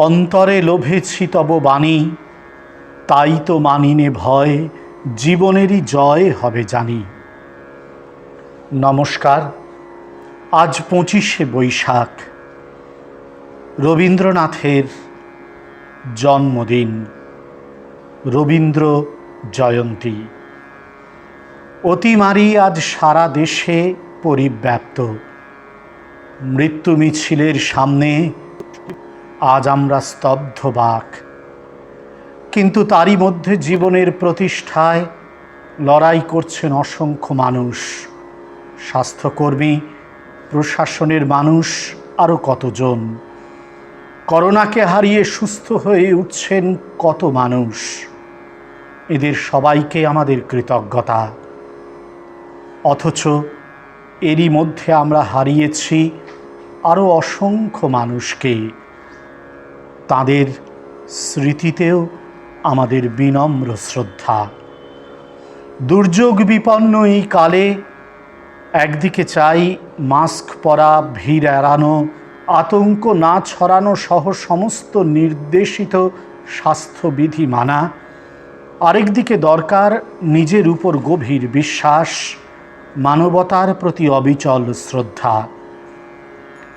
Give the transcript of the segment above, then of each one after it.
অন্তরে লোভেছি তব বাণী, তাই তো মানিনে ভয়, জীবনেরই জয় হবে জানি। নমস্কার। আজ 25শে বৈশাখ, রবীন্দ্রনাথের জন্মদিন, রবীন্দ্র জয়ন্তী। অতিমারী আজ সারা দেশে পরিব্যাপ্ত। মৃত্যু মিছিলের সামনে আজ আমরা স্তব্ধ বাক। কিন্তু তারই মধ্যে জীবনের প্রতিষ্ঠায় লড়াই করছেন অসংখ্য মানুষ, স্বাস্থ্যকর্মী, প্রশাসনের মানুষ, আরও কতজন। করোনাকে হারিয়ে সুস্থ হয়ে উঠছেন কত মানুষ। এদের সবাইকে আমাদের কৃতজ্ঞতা। অথচ এরই মধ্যে আমরা হারিয়েছি আরও অসংখ্য মানুষকে। তাদের স্মৃতিতেও আমাদের বিনম্র শ্রদ্ধা। দুর্যোগ বিপন্ন এই কালে একদিকে চাই মাস্ক পরা, ভিড় এড়ানো, আতঙ্ক না ছড়ানো সহ সমস্ত নির্দেশিত স্বাস্থ্যবিধি মানা। আরেকদিকে দরকার নিজের উপর গভীর বিশ্বাস, মানবতার প্রতি অবিচল শ্রদ্ধা।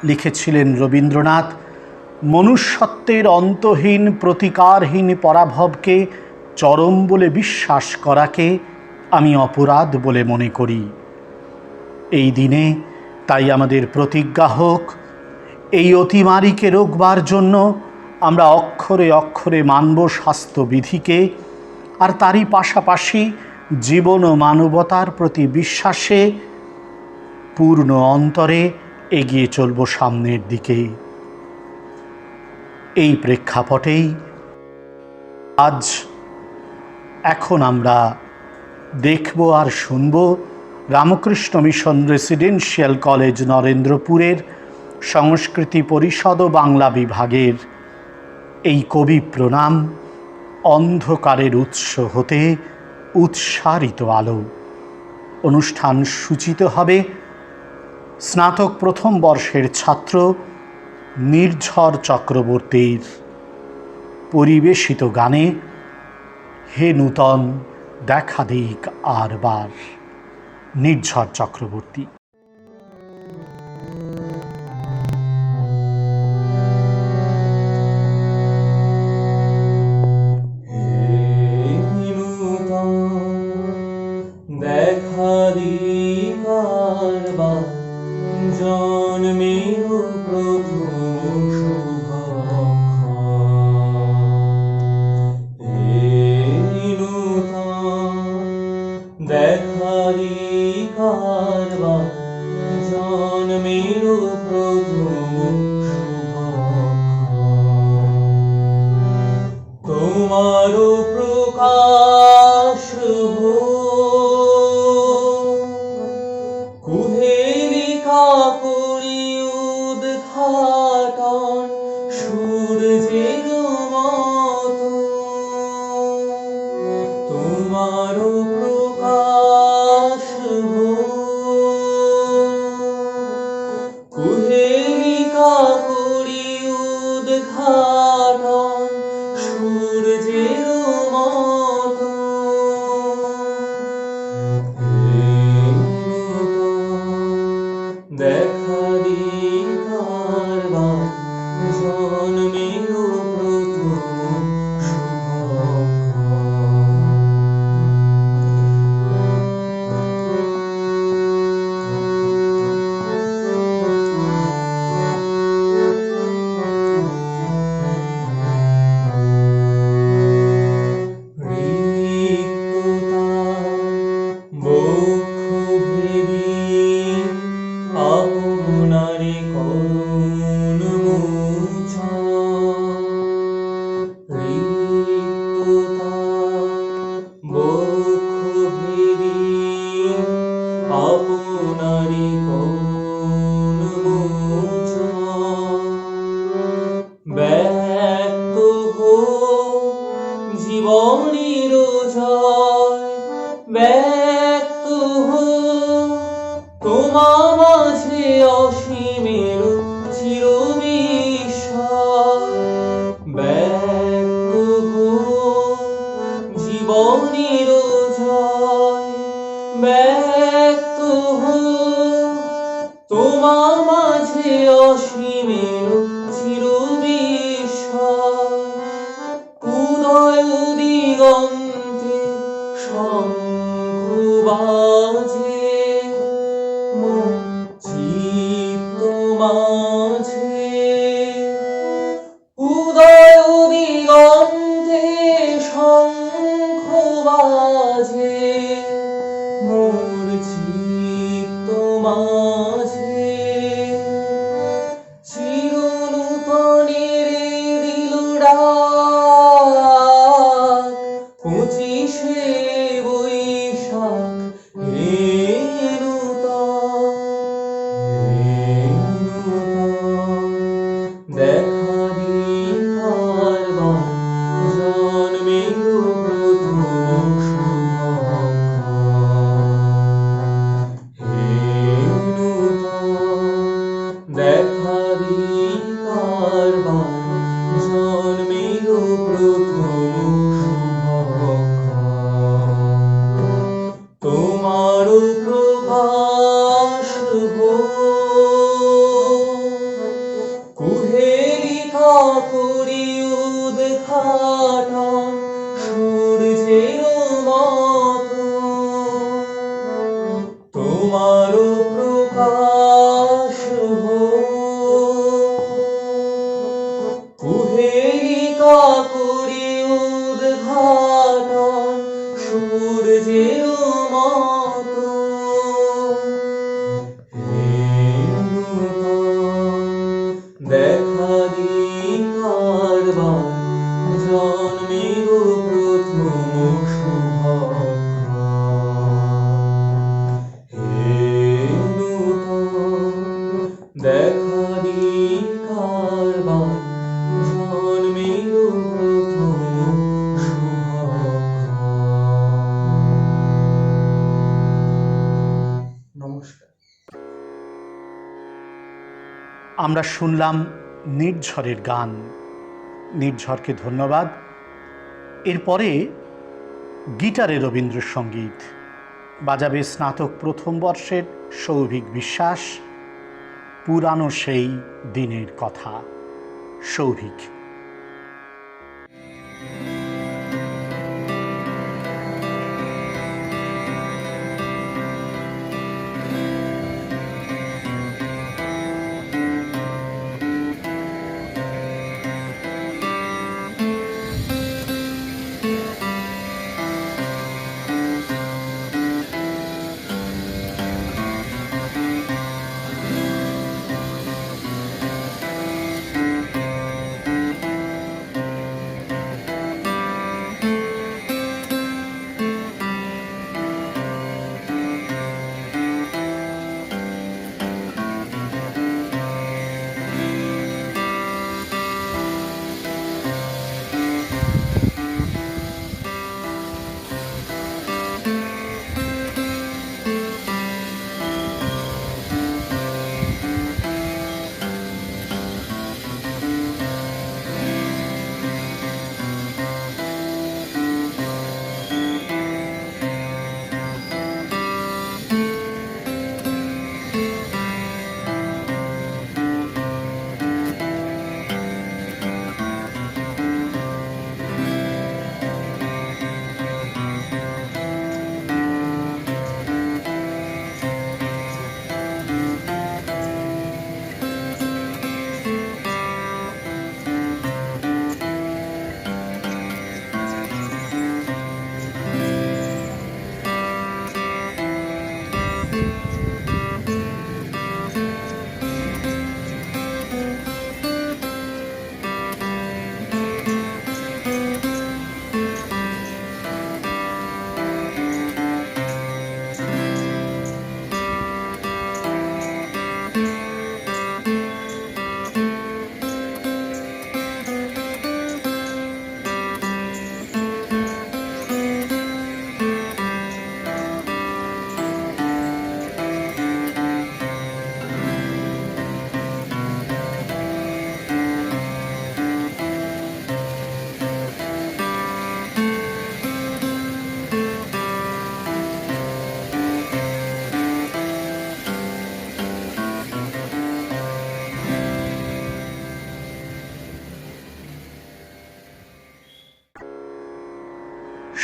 লিখেছিলেন রবীন্দ্রনাথ, মনুষ্যত্বের অন্তহীন প্রতিকারহীন পরাভবকে চরম বলে বিশ্বাস করাকে আমি অপরাধ বলে মনে করি। এই দিনে তাই আমাদের প্রতিজ্ঞা হোক, এই অতিমারীকে রোকবার জন্য আমরা অক্ষরে অক্ষরে মানব স্বাস্থ্যবিধিকে, আর তারই পাশাপাশি জীবন ও মানবতার প্রতি বিশ্বাসে পূর্ণ অন্তরে এগিয়ে চলব সামনের দিকে। এই প্রেক্ষাপটেই আজ এখন আমরা দেখব আর শুনব রামকৃষ্ণ মিশন রেসিডেন্সিয়াল কলেজ নরেন্দ্রপুরের সংস্কৃতি পরিষদ ও বাংলা বিভাগের এই কবি প্রণাম, অন্ধকারের উৎস হতে উৎসারিত আলো। অনুষ্ঠান সূচিত হবে স্নাতক প্রথম বর্ষের ছাত্র নির্ঝর চক্রবর্তীর পরিবেশিত গানে হে নূতন দেখা দিক আর বার। নির্ঝর চক্রবর্তী। দেখা দিক আর বার, জন্মের প্রথম দেখা দিক আর বার, জন্মের প্রথম তোমার প্রকাশ কুহেলিকা করি উদ্ঘাটন সূর্যের মতো। তোমার প্রকাশ কুহেলিকা করি উদ্ঘাটন সূর্যের মতো। দেখা দিক আর বার, জন্মের প্রথম আপনারে করুণ মোচা। রিক্ততা বক্ষ ভেদি আপনারে করুণ মোচা। ব্যক্ত হোক জীবনের জয়, ব্যক্ত হোক তোমা মাঝে অসীমের চিরবিস্ময়। জীবনের জয় ব্যক্ত হোক তোমার মাঝে অসীমের চির বিস্ময় উদয় দিগন্তে শঙ্খ বাজে মন চিত্ত মাঝে উদয় দিগন্তে শঙ্খ বাজে মোর চিত্ত মাঝে চিরনূতনের দিল ডাক 25শে বৈশাখ হে নূতন দেখা দিবার জন্মের প্রথম হে নূতন দেখা দিবার জন্মের প্রথম তোমার প্রকাশ কুহেলিকা করি উদ্ঘাটন সূর্যের মতো তোমার প্রকাশ কুহেলিকা করি উদ্ঘাটন সূর্যের মতো হে নূতন দেখা দিবার জন্মের প্রথম হে নূতন দেখা দিবার জন্মের প্রথম নমস্কার। আমরা শুনলাম নির্ঝরের গান। নির্ঝরকে ধন্যবাদ। এরপরে গিটারে রবীন্দ্রসঙ্গীত বাজাবে স্নাতক প্রথম বর্ষের সৌভিক বিশ্বাস। পুরানো সেই দিনের কথা। সৌভিক।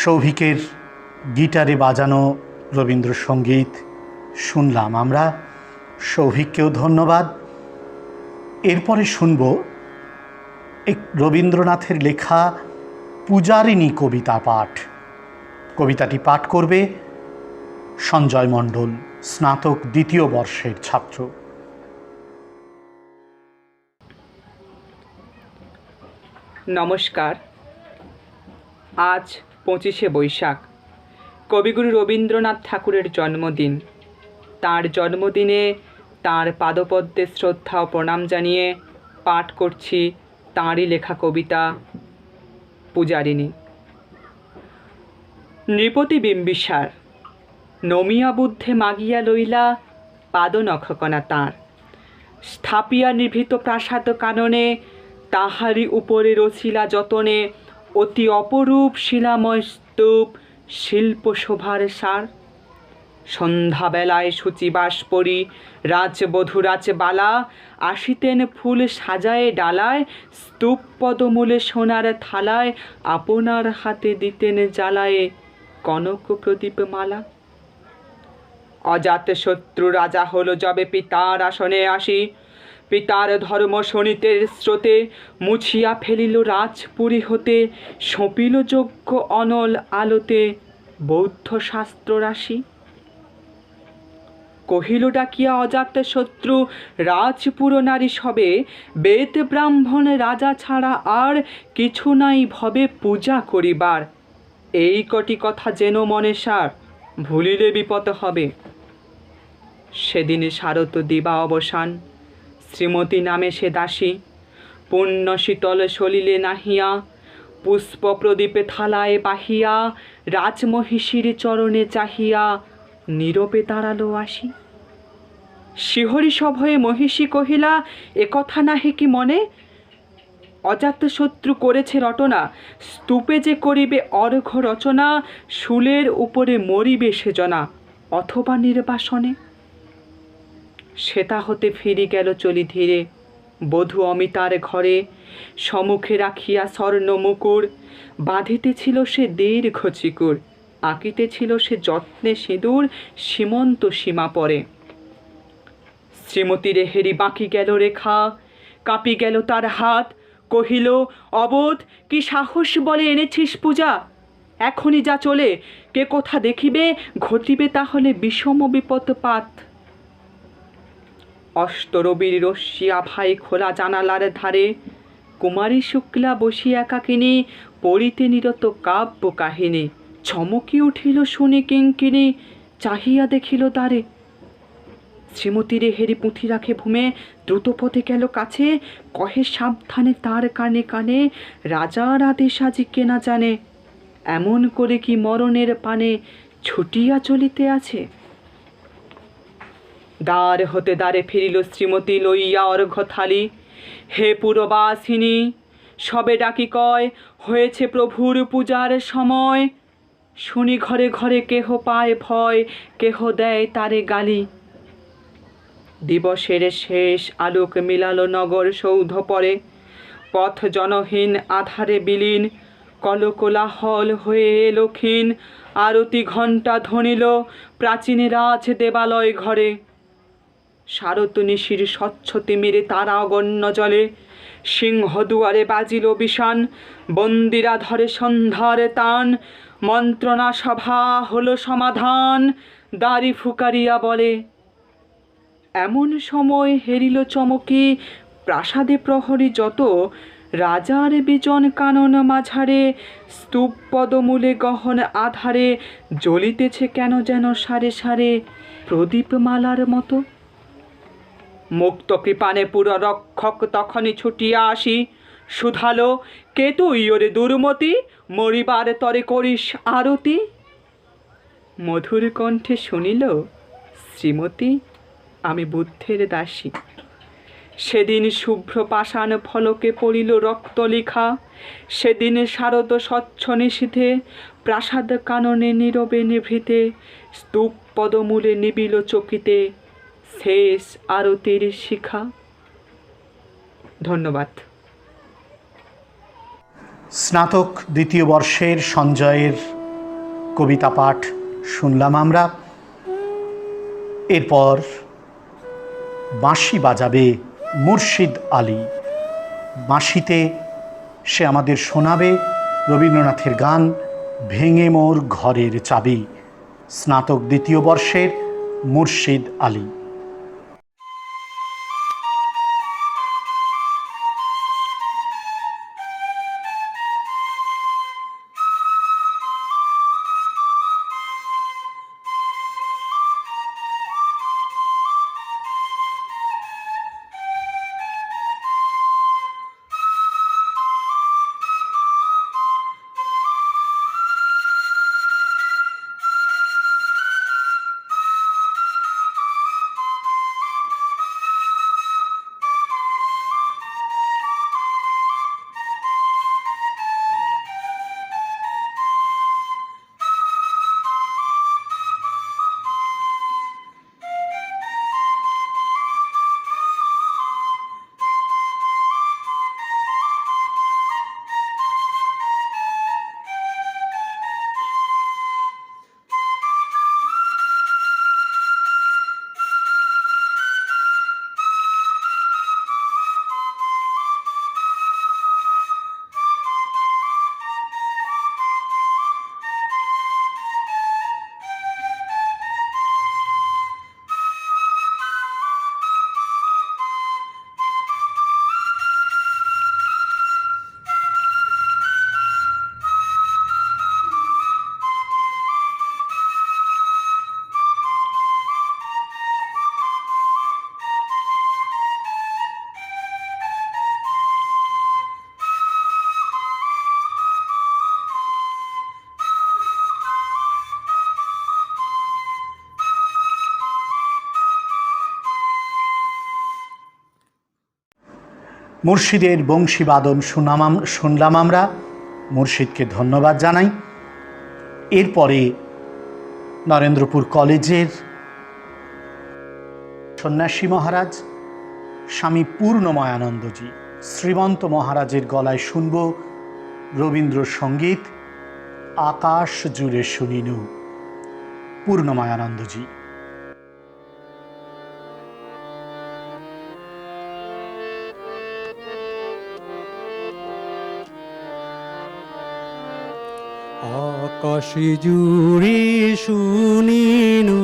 সৌভিকের গিটারে বাজানো রবীন্দ্রসঙ্গীত শুনলাম আমরা। সৌভিককেও ধন্যবাদ। এরপরে শুনব এক রবীন্দ্রনাথের লেখা পূজারিণী কবিতা পাঠ। কবিতাটি পাঠ করবে সঞ্জয় মণ্ডল, স্নাতক দ্বিতীয় বর্ষের ছাত্র। নমস্কার। আজ 25শে বৈশাখ, কবিগুরু রবীন্দ্রনাথ ঠাকুরের জন্মদিন। তার জন্মদিনে তার পাদপদ্মে শ্রদ্ধা ও প্রণাম জানিয়ে পাঠ করছি তাঁরই লেখা কবিতা পূজারিণী। নৃপতি বিম্বিসার নমিয়া বুদ্ধে মাগিয়া লইলা পাদনখকণা তাঁর, স্থাপিয়া নিভৃত প্রাসাদ কাননে তাহারি উপরে রচিলা যতনে অতি অপরূপ শিলাময় স্তূপ শিল্প শোভার সার। সন্ধ্যাবেলায় সূচিবাস পরি রাজবধূ রাজবালা আসিতেন ফুল সাজায়ে ডালায়, স্তূপ পদমূলে সোনার থালায় আপনার হাতে দিতেন জ্বালায়ে কনক প্রদীপ মালা। অজাত শত্রু রাজা হলো যবে পিতার আসনে আসি, পিতার ধর্ম শোনিতের স্রোতে মুছিয়া ফেলিল রাজপুরী হতে, সঁপিল যজ্ঞ অনল আলোতে বৌদ্ধ শাস্ত্র রাশি। কহিল ডাকিয়া অজাত শত্রু রাজপুর নারী সবে, বেদ ব্রাহ্মণ রাজা ছাড়া আর কিছু নাই ভবে পূজা করিবার। এই কটি কথা যেন মনে সার, ভুলিলে বিপদ হবে। সেদিন শারদ দিবা অবসান, শ্রীমতী নামে সে দাসী, পুণ্য শীতল সলিলে নাহিয়া পুষ্প প্রদীপে থালায় বাহিয়া, রাজমহিষীর চরণে চাহিয়া নীরবে দাঁড়ালো আসি। শিহরি সভয়ে মহিষী কহিলা, একথা নাহি কি মনে? অজাত শত্রু করেছে রটনা, স্তূপে যে করিবে অর্ঘ্য রচনা, শুলের উপরে মরিবে সেজনা অথবা নির্বাসনে। শ্বেতা হতে ফিরি গেল চলি ধীরে, বধূ অমিতার ঘরে সম্মুখে রাখিয়া স্বর্ণ মুকুর, বাঁধিতেছিল সে দীর্ঘ চিকুর, আঁকিতেছিল সে যত্নে সিঁদুর সীমন্ত সীমা পরে। শ্রীমতীর হেরি বাঁকি গেল রেখা, কাঁপি গেল তার হাত, কহিল, অবোধ কি সাহস বলে এনেছিস পূজা? এখনই যা চলে, কে কোথা দেখিবে, ঘটিবে তাহলে বিষম বিপদপাত। অষ্টরবির রশ্মি আভায় খোলা জানালার ধারে কুমারী শুক্লা বসিয়া একাকিনী পড়িতে নিরত কাব্য কাহিনী। চমকি উঠিল শুনি কিঙ্কিণী, চাহিয়া দেখিল দ্বারে। শ্রীমতীরে হেরি পুঁথি রাখে ভূমে, দ্রুতপথে গেল কাছে, কহে সাবধানে তার কানে কানে, রাজার আদেশ আজি কেনা জানে, এমন করে কি মরণের পানে ছুটিয়া চলিতে আছে। দ্বার হতে দ্বারে ফিরিল শ্রীমতী লইয়া অর্ঘ্য থালি, হে পুরবাসিনী সবে ডাকি কয়, হয়েছে প্রভুর পূজার সময়। শুনি ঘরে ঘরে কেহ পায় ভয়, কেহ দেয় তারে গালি। দিবসের শেষ আলোক মিলালো নগর সৌধ পরে, পথ জনহীন আধারে বিলীন, কলকোলাহল হয়ে এলো ক্ষীণ। আরতি ঘণ্টা ধ্বনিল প্রাচীন রাজ দেবালয় ঘরে, শারদ নিশির স্বচ্ছ তিমিরে তারা অগণ্য জলে, সিংহ দুয়ারে বাজিল বিষান, বন্দিরা ধরে সন্ধ্যার তান, মন্ত্রণা সভা হলো সমাধান, দাড়ি ফুকারিয়া বলে। এমন সময় হেরিল চমকি প্রাসাদে প্রহরী যত, রাজার বিজন কানন মাঝারে, স্তূপ পদমূলে গহন আধারে, জ্বলিতেছে কেন যেন সারে সারে প্রদীপমালার মতো। মুক্ত কৃপানে পুর রক্ষক তখনই ছুটিয়া আসি, শুধালো, কে তুই ওরে দুর্মতি, মরিবার তরে করিস আরতি। মধুর কণ্ঠে শুনিল, শ্রীমতী আমি বুদ্ধের দাসী। সেদিন শুভ্র পাষাণ ফলকে পড়িল রক্ত লিখা, সেদিন শারদ স্বচ্ছ নিশীথে প্রাসাদ কাননে নীরবে নিভৃতে, স্তূপ পদমূলে নিবিল চকিতে শেষ আরতির শিখা। ধন্যবাদ। স্নাতক দ্বিতীয় বর্ষের সঞ্জয়ের কবিতা পাঠ শুনলাম আমরা। এরপর বাঁশি বাজাবে মুর্শিদ আলী। বাঁশিতে সে আমাদের শোনাবে রবীন্দ্রনাথের গান ভেঙে মোর ঘরের চাবি। স্নাতক দ্বিতীয় বর্ষের মুর্শিদ আলী। মুর্শিদের বংশীবাদন শুনলাম আমরা। মুর্শিদকে ধন্যবাদ জানাই। এরপরে নরেন্দ্রপুর কলেজের সন্ন্যাসী মহারাজ স্বামী পূর্ণময়ানন্দজি শ্রীমন্ত মহারাজের গলায় শুনব রবীন্দ্রসঙ্গীত আকাশ জুড়ে শুনিনু। পূর্ণময়ানন্দজি। আকাশে জুড়ে শুনিনু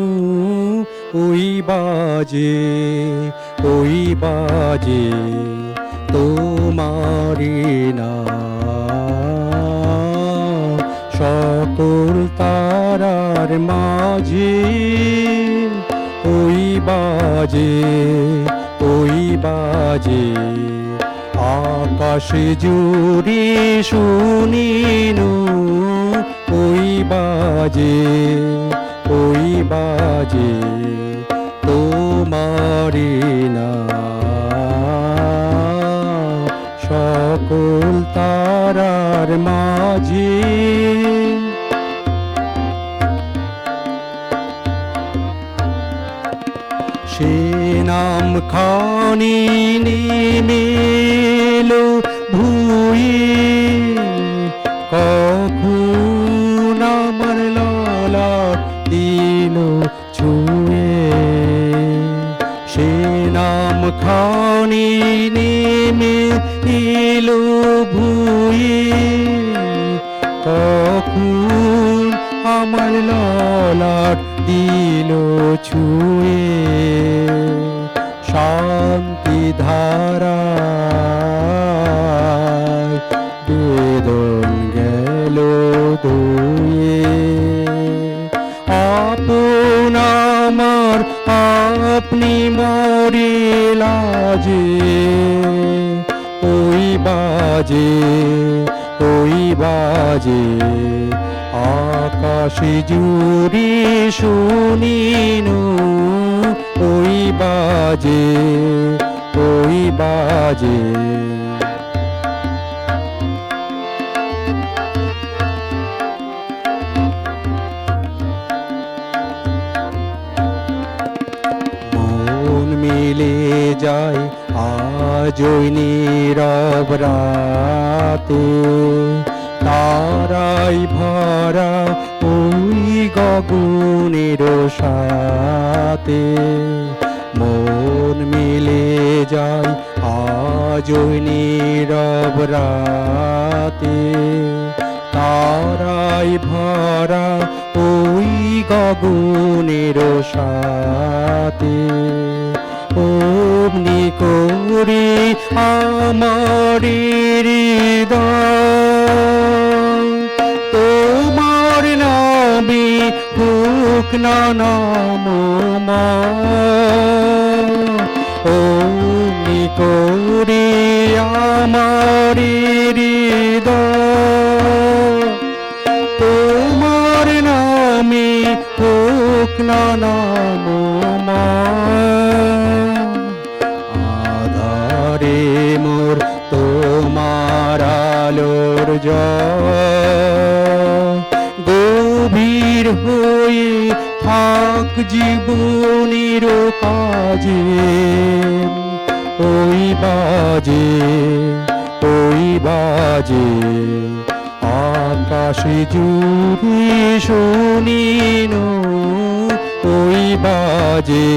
ওই বাজে তোমারি নাম। সকল তারার মাঝে ওই বাজে আকাশে জুড়ে শুনিনু ওই বাজে তোমারি নাম। সকল তারার মাঝে সে নাম খানি নেমেলো ভুয়ে কখন আমার ললাট দিল ছুঁয়ে। সে নাম খানি নেমে এলো ভুয়ে কখন আমার ললাট দিল ছুঁয়ে। শান্তি ধারা বেদন গেল ধুয়ে। আপন আমার আপনি মরে লাজে ওই বাজে আকাশে জুড়ে শুনিনু ওই বাজে মন মিলে যায় আজ ওই নীরব রাতে তারাই ভরা ওই গগনের সাথে মন মিলে যায় আজ ওই নীরব রাতে তারাই ভরা ওই গগনের সাথে অমনি করে আমার হৃদয় তোমার নামে হোক না নাম অমনি করে আমার হৃদয় তোমার নামে হোক না নাম আধারে মোর তোমার আলোর জয় গভীর হয়ে থাক জীবনের কাজে ওই বাজে আকাশে জুড়ে শুনিন ওই বাজে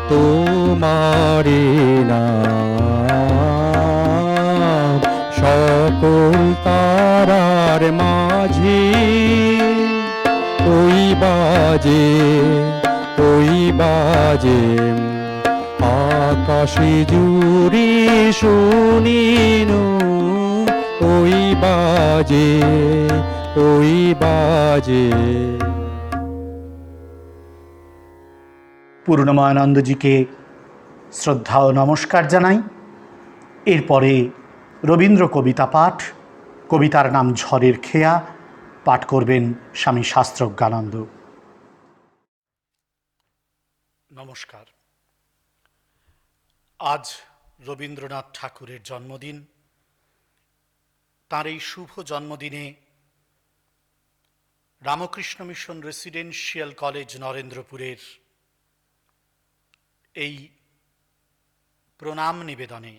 তোমারে নাম সকল তারার মাঝে ওই বাজে আকাশে জুড়ে শুনিন ওই বাজে পূর্ণমানন্দজিকে শ্রদ্ধা ও নমস্কার জানাই। এরপরে রবীন্দ্র কবিতা পাঠ, কবিতার নাম ঝড়ের খেয়া, পাঠ করবেন স্বামী শাস্ত্রজ্ঞানন্দ। নমস্কার। আজ রবীন্দ্রনাথ ঠাকুরের জন্মদিন। তাঁর এই শুভ জন্মদিনে রামকৃষ্ণ মিশন রেসিডেন্সিয়াল কলেজ নরেন্দ্রপুরের এই প্রণাম নিবেদনে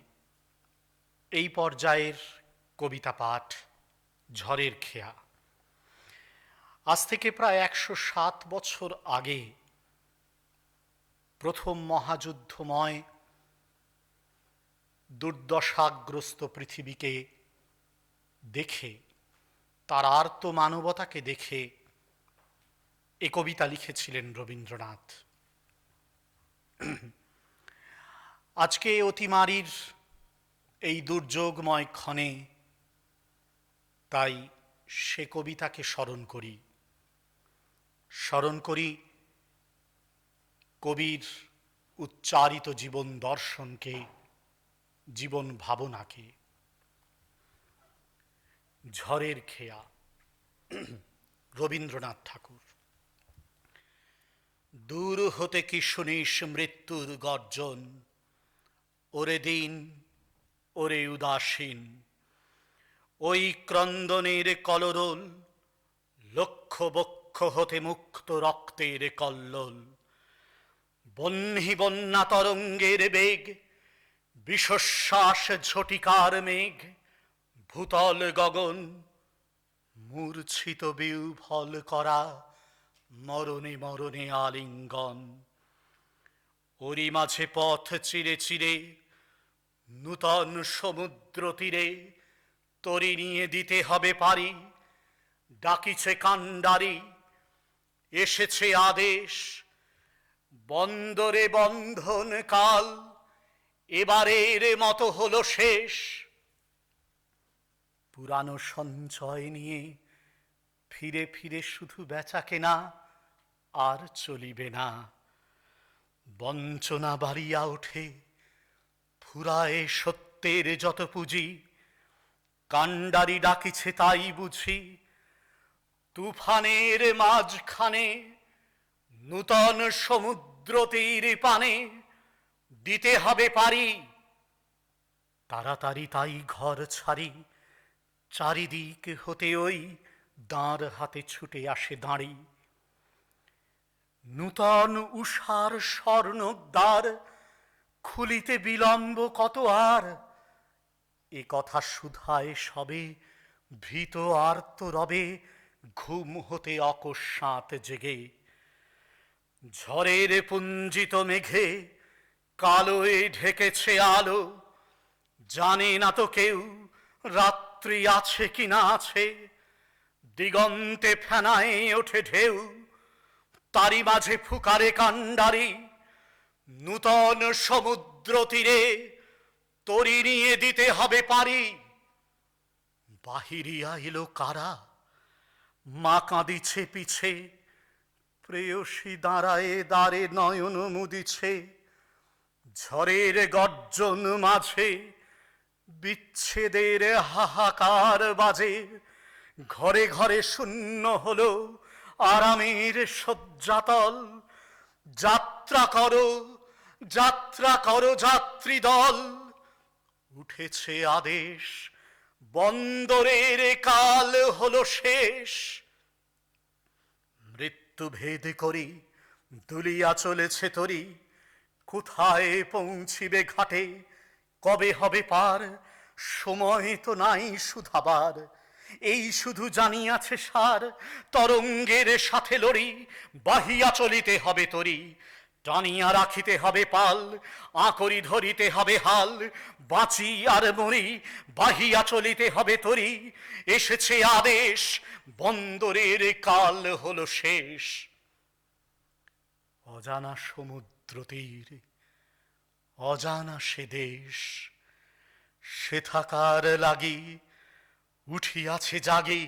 এই পর্যায়ের কবিতা পাঠ ঝড়ের খেয়া। আজ থেকে প্রায় 107 বছর আগে প্রথম মহাযুদ্ধময় দুর্দশাগ্রস্ত পৃথিবীকে দেখে, তার আর্ত মানবতাকে দেখে এ কবিতা লিখেছিলেন রবীন্দ্রনাথ। আজকে অতিমারির এই দুর্যোগময় ক্ষণে তাই সে কবিতাকে স্মরণ করি কবির উচ্চারিত জীবন দর্শনকে, জীবন ভাবনাকে। ঝড়ের খেয়া, রবীন্দ্রনাথ ঠাকুর। দূর হতে কি শুনিস মৃত্যুর গর্জন, ওরে দিন ওরে উদাসীন, ওই ক্রন্দনের কলরোল, লক্ষ বক্ষ হতে মুক্ত রক্তের কল্লোল। বহ্নি বন্যা তরঙ্গের বেগ, বিশ্বশ্বাস ঝটিকার মেঘ, ভূতল গগন মূর্ছিত বিহ্বল করা, মরণে মরণে আলিঙ্গন। ওরই মাঝে পথ চিরে চিরে নূতন সমুদ্র তীরে তরি নিয়ে দিতে হবে পারি। ডাকিছে কান্ডারি, এসেছে আদেশ, বন্দরে বন্ধন কাল, এবারের মতো হলো শেষ। পুরানো সঞ্চয় নিয়ে ফিরে ফিরে শুধু বেচা কেনা আর চলিবে না। বঞ্চনা বাড়িয়া ওঠে, ফুরায় সত্যের যত পুঁজি। কান্ডারি ডাকিছে তাই বুঝি, তুফানের মাঝখানে নূতন সমুদ্র তীর পানে দিতে হবে পারি। তাড়াতাড়ি তাই ঘর ছাড়ি, চারিদিক হতে ওই দাঁড় হাতে ছুটে আসে দাঁড়ি। নূতন উষার স্বর্ণদ্বার খুলিতে বিলম্ব কত আর, এ কথা সুধায় সবে ভীত আর্ত রবে ঘুম হতে অকস্মাৎ জেগে। ঝড়ের পুঞ্জিত মেঘে কালোয় ঢেকেছে আলো, জানে না তো কেউ রাত্রি আছে কি না আছে। দিগন্তে ফেনায় ওঠে ঢেউ, তারি মাঝে ফুকারে কান্ডারি। নূতন সমুদ্র তীরে তরি নিয়ে দিতে হবে পারি। বাহিরিয়া এলো কারা, মা কাঁদিছে পিছে, প্রেয়সী দাঁড়ায়ে দ্বারে নয়ন মুদিছে। ঝড়ের গর্জন মাঝে বিচ্ছেদের হাহাকার বাজে। ঘরে ঘরে শূন্য হলো আরামের শয্যাতল। যাত্রা করো, যাত্রা করো যাত্রী দল। উঠেছে আদেশ, বন্দরের কাল হলো শেষ। মৃত্যু ভেদ করি দুলিয়া চলেছে তরি। কোথায় পৌঁছিবে ঘাটে, কবে হবে পার? সময় তো নাই শুধাবার, এই শুধু জানিয়াছে সার। তরঙ্গের সাথে লড়ি, বাহিয়া চলিতে হবে তরি। টানিয়া রাখিতে হবে পাল, আকরি ধরিতে হবে হাল। বাঁচি আর মরি, বাহিয়া চলিতে হবে তরি। এসেছে আদেশ, বন্দরের কাল হলো শেষ। অজানা সমুদ্র তীর, অজানা সে দেশ, সে থাকার লাগি উঠিয়াছে জাগি।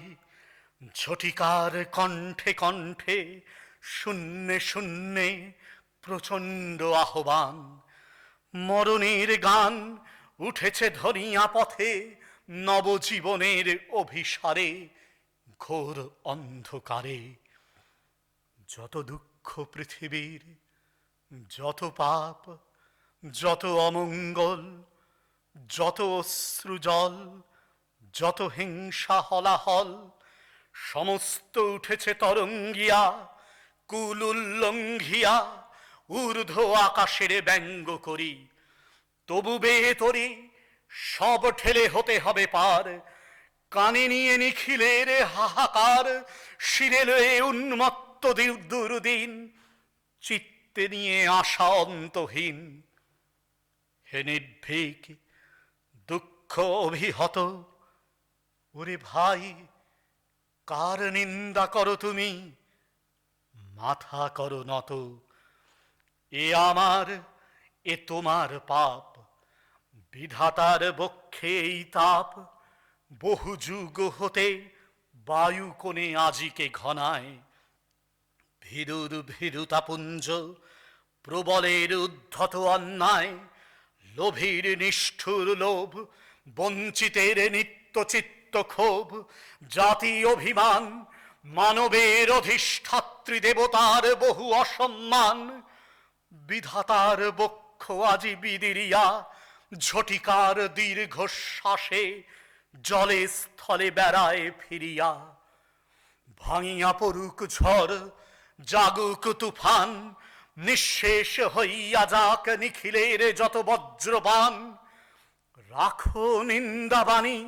ঝটিকার কণ্ঠে কণ্ঠে, শূন্যে শূন্যে প্রচণ্ড আহ্বান। মরণের গান উঠেছে ধরিয়া পথে, নবজীবনের অভিসারে ঘোর অন্ধকারে। যত দুঃখ পৃথিবীর, যত পাপ, যত অমঙ্গল, যত অশ্রুজল, যত হিংসা হলাহল, সমস্ত উঠেছে তরঙ্গিয়া, কুল উল্লঙ্ঘিয়া ঊর্ধ্ব আকাশের ব্যঙ্গ করি। তবু বেয়ে তরি, সব ঠেলে হতে হবে পার। কানে নিয়ে নিখিলের হাহাকার, শিরে লয়ে উন্মত্ত দুর্দিন, চিত্তে নিয়ে আশা অন্তহীন। হে নির্ভীক, দুঃখ অভিহত, ওরে ভাই কার নিন্দা করো তুমি? মাথা করো নত, এ আমার এ তোমার পাপ। বিধাতার বক্ষে এই তাপ, বহু যুগ হতে বায়ু কোণে আজিকে ঘনায়। ভীরুর ভীরুতাপুঞ্জ, প্রবলের উদ্ধত অন্যায়। লোভীর নিষ্ঠুর লোভ, বঞ্চিতের নিত্য চিত্ত ক্ষোভ। জাতি অভিমান, মানবের অধিষ্ঠাত্রী দেবতার বহু অসম্মান। বিধাতার বক্ষ আজি বিদিরিয়া, ঝটিকার দীর্ঘশ্বাসে জলে স্থলে বেড়ায় ফিরিয়া। ভাঙিয়া পড়ুক ঝড়, জাগুক তুফান, নিঃশেষ হইয়া যাক নিখিলের যত বজ্রবান। রাখো নিন্দাবাণী,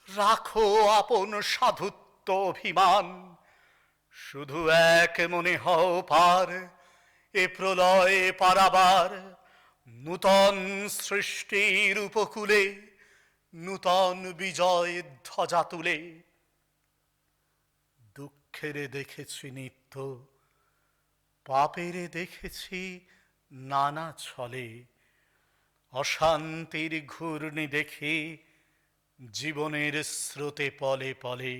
রাখো আপন সাধুত্ব অভিমান। শুধু এক মনে হও পার, এ প্রলয় পারাবার। নূতন সৃষ্টির উপকূলে, নূতন বিজয় ধ্বজা তুলে। দুঃখেরে দেখেছি নিত্য, পাপেরে দেখেছি নানা ছলে। অশান্তির ঘূর্ণি দেখি জীবনের স্রোতে পলে পলে।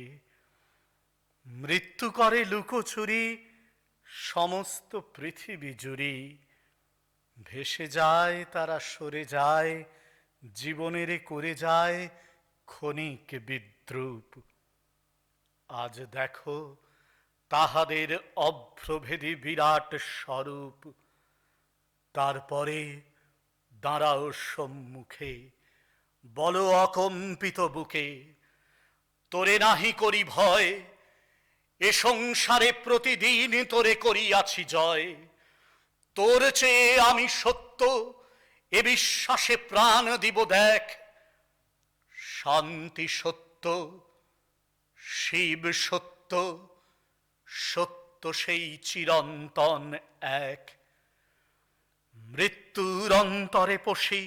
মৃত্যু করে লুকোচুরি সমস্ত পৃথিবী জুড়ি। ভেসে যায় তারা, সরে যায়, জীবনের করে যায় ক্ষণিক বিদ্রূপ। আজ দেখো তাহাদের অভ্রভেদী বিরাট স্বরূপ। তারপরে দাঁড়াও সম্মুখে, বলো অকম্পিত বুকে, তোরে নাহি করি ভয়, এ সংসারে প্রতিদিন তোরে করিয়াছি জয়। তোর চেয়ে আমি সত্য, এ বিশ্বাসে প্রাণ দিব দেখ। শান্তি সত্য, শিব সত্য, সত্য সেই চিরন্তন এক। মৃত্যুর অন্তরে পশি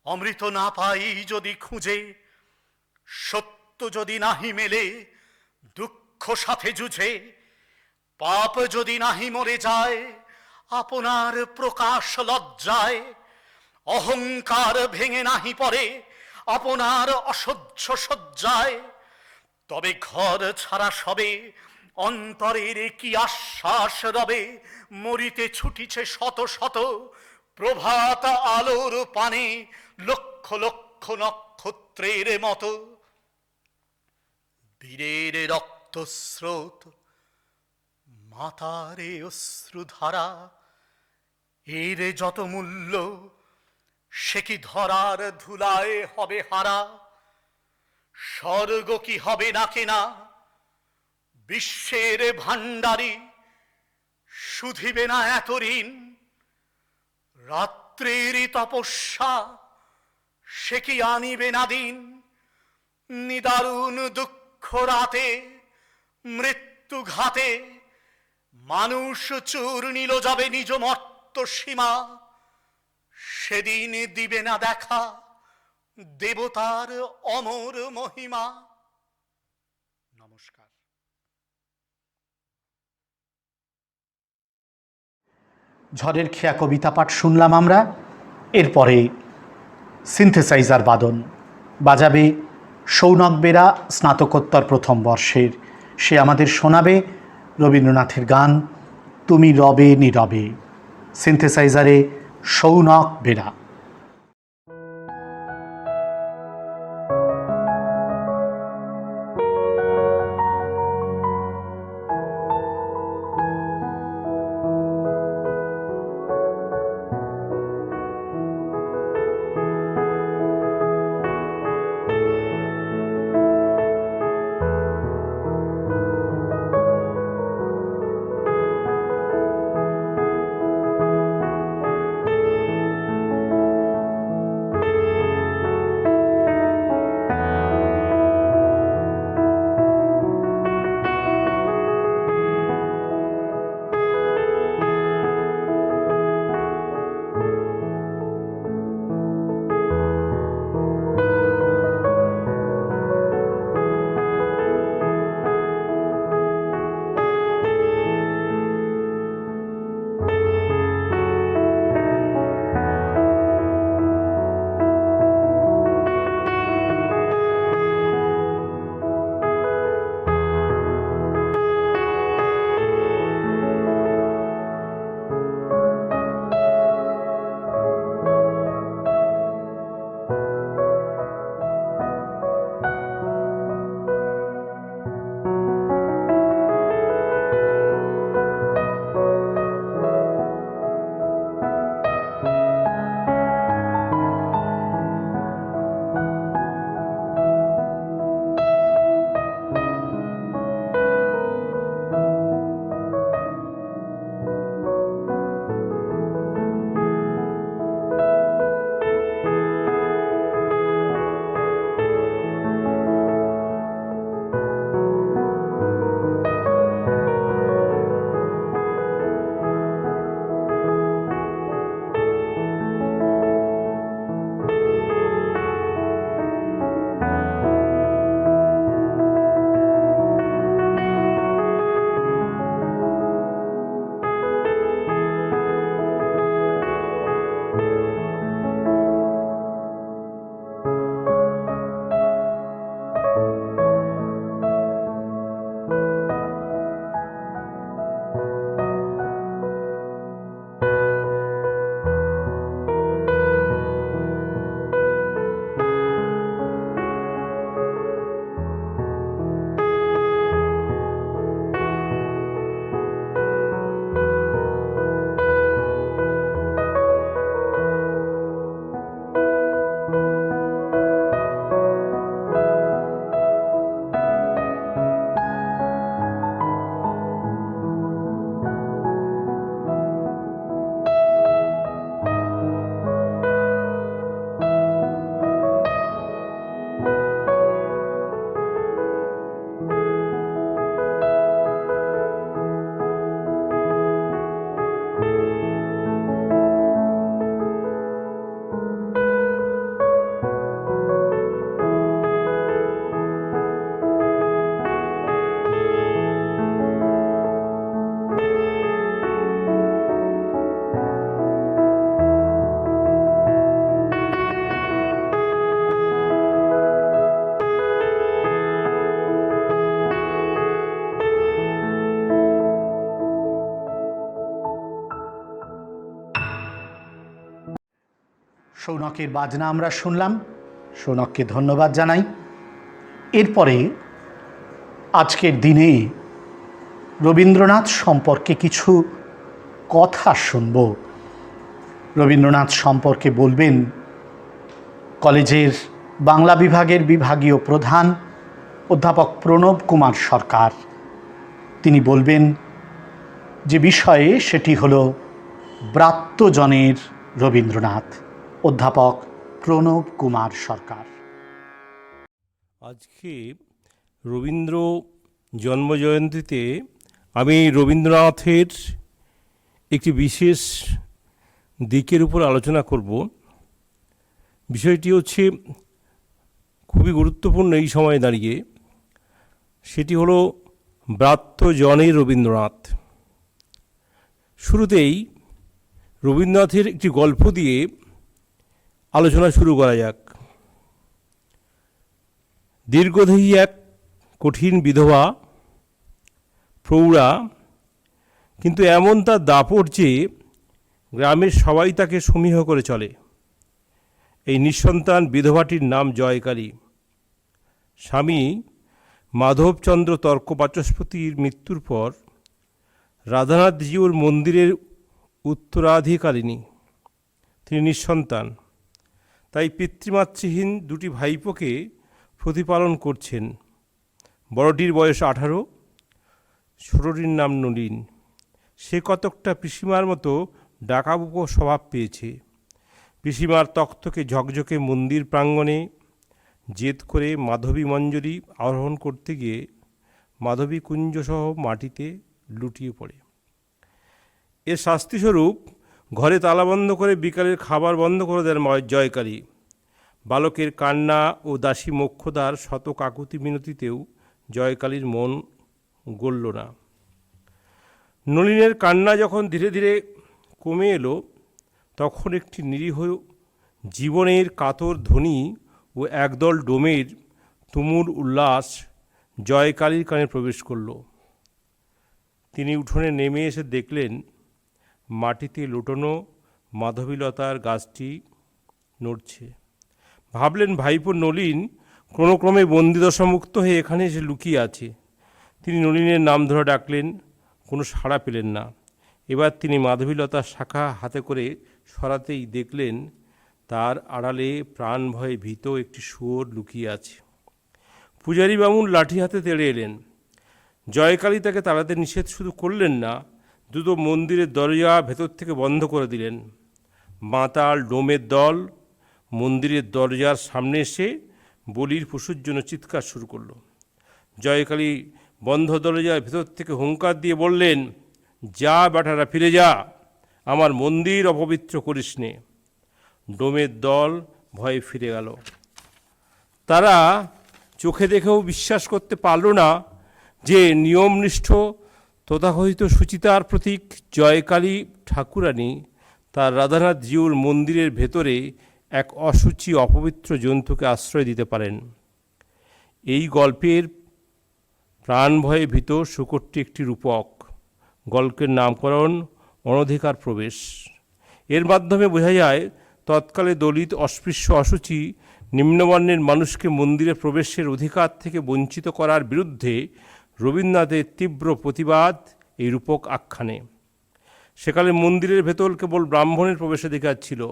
অমৃত না পাই যদি খুঁজে, সত্য যদি নাহি মেলে দুঃখ সাথে যুঝে, পাপ যদি নাহি মরে যায় আপনার প্রকাশ লজ্জায়, অহংকার ভেঙে নাহি পড়ে আপনার অসহ্য সজ্জায়, তবে ঘর ছাড়া সবে অন্তরের কি আশ্বাস রবে, মরিতে ছুটিছে শত শত প্রভাত আলোর পানে লক্ষ লক্ষ নক্ষত্রের মতো। বীরের রক্তস্রোত, মাতারে অশ্রুধারা, এর যত মূল্য সে কি ধরার ধুলায় হবে হারা। স্বর্গ কি হবে না কেনা, বিশ্বের ভাণ্ডারী শুধিবে না এত ঋণ। রাত্রির তপস্যা সে কি আনিবে না দিন, নিদারুণ দুঃখ রাতে মৃত্যু ঘাতে, মানুষ চূর্ণিল যাবে নিজ মর্ত সীমা, সেদিন দিবে না দেখা দেবতার অমর মহিমা। নমস্কার। ঝড়ের খেয়া কবিতা পাঠ শুনলাম আমরা। এরপরে সিনথেসাইজার বাদন বাজাবে সৌনক বেরা, স্নাতকোত্তর প্রথম বর্ষের। সে আমাদের শোনাবে রবীন্দ্রনাথের গান তুমি রবে নীরবে। সিনথেসাইজারে সৌনক বেরা। সৌনকের বাজনা আমরা শুনলাম, সৌনককে ধন্যবাদ জানাই। এরপরে আজকের দিনে রবীন্দ্রনাথ সম্পর্কে কিছু কথা শুনব। রবীন্দ্রনাথ সম্পর্কে বলবেন কলেজের বাংলা বিভাগের বিভাগীয় প্রধান অধ্যাপক প্রণব কুমার সরকার। তিনি বলবেন যে বিষয়ে, সেটি হলো ব্রাত্যজনের রবীন্দ্রনাথ। অধ্যাপক প্রণব কুমার সরকার। আজকে রবীন্দ্র জন্মজয়ন্তীতে আমি রবীন্দ্রনাথের একটি বিশেষ দিকের উপর আলোচনা করব। বিষয়টি হচ্ছে খুবই গুরুত্বপূর্ণ এই সময়ে দাঁড়িয়ে। সেটি হলো ব্রাত্যজনের রবীন্দ্রনাথ। শুরুতেই রবীন্দ্রনাথের একটি গল্প দিয়ে আলোচনা শুরু করা যাক। দীর্ঘদেহী এক কঠিন বিধবা প্রৌঢ়া, কিন্তু এমন তার দাপট যে গ্রামের সবাই তাকে সমীহ করে চলে। এই নিঃসন্তান বিধবাটির নাম জয়কালী। স্বামী মাধবচন্দ্র তর্ক বাচস্পতির মৃত্যুর পর রাধানাথজিউর মন্দিরের উত্তরাধিকারিণী। তিনি নিঃসন্তান, তাই পিতৃমাতৃহীন দুটি ভাইপোকে প্রতিপালন করছেন। বড়টির বয়স 18, ছোটটির নাম নলিন। সে কতকটা পিসিমার মতো ডাকাবুকো স্বভাব পেয়েছে। পিসিমার তক্তকে ঝকঝকে মন্দির প্রাঙ্গণে জেদ করে মাধবী মঞ্জরি আরোহণ করতে গিয়ে মাধবী কুঞ্জসহ মাটিতে লুটিয়ে পড়ে। এর শাস্তিস্বরূপ ঘরে তালাবন্ধ করে বিকালের খাবার বন্ধ করে দেন জয়কালী। বালকের কান্না ও দাসী মোক্ষদার শত কাকুতি মিনতিতেও জয়কালীর মন গলল না। নলিনের কান্না যখন ধীরে ধীরে কমে এলো, তখন একটি নিরীহ জীবনের কাতর ধ্বনি ও একদল ডোমের তুমুল উল্লাস জয়কালীর কানে প্রবেশ করল। তিনি উঠোনে নেমে এসে দেখলেন মাটিতে লুটোনো মাধবীলতার গাছটি নড়ছে। ভাবলেন ভাইপো নলিন ক্রমে বন্দিদশামুক্ত হয়ে এখানে এসে লুকিয়ে আছে। তিনি নলিনের নাম ধরে ডাকলেন, কোনো সাড়া পেলেন না। এবার তিনি মাধবীলতার শাখা হাতে করে সরাতেই দেখলেন তার আড়ালে প্রাণ ভয়ে ভীত একটি শুয়োর লুকিয়ে আছে। পূজারী বামুন লাঠি হাতে তেড়ে এলেন। জয়কালী তাকে তাড়াতে নিষেধ শুধু করলেন না, দ্রুত মন্দিরের দরজা ভেতর থেকে বন্ধ করে দিলেন। মাতাল ডোমের দল মন্দিরের দরজার সামনে এসে বলির পশুর জন্য চিৎকার শুরু করল। জয়কালী বন্ধ দরজার ভেতর থেকে হুঙ্কার দিয়ে বললেন, যা বেটারা ফিরে যা, আমার মন্দির অপবিত্র করিস নে। ডোমের দল ভয়ে ফিরে গেল। তারা চোখে দেখেও বিশ্বাস করতে পারল না যে নিয়মনিষ্ঠ তথাকথিত সুচিতার প্রতীক জয়কালী ঠাকুরানী তার রাধানাথজিউর মন্দিরের ভেতরে এক অসুচি অপবিত্র জন্তুকে আশ্রয় দিতে পারেন। এই গল্পের প্রাণ ভয়ে ভীত শূকরটি একটি রূপক। গল্পের নামকরণ অনধিকার প্রবেশ। এর মাধ্যমে বোঝা যায় তৎকালে দলিত, অস্পৃশ্য, অসুচি, নিম্নবর্ণের মানুষকে মন্দিরে প্রবেশের অধিকার থেকে বঞ্চিত করার বিরুদ্ধে রবীন্দ্রনাথের তীব্র প্রতিবাদ এই রূপক আখ্যানে। সেকালে মন্দিরের ভেতর কেবল ব্রাহ্মণের প্রবেশাধিকার ছিল।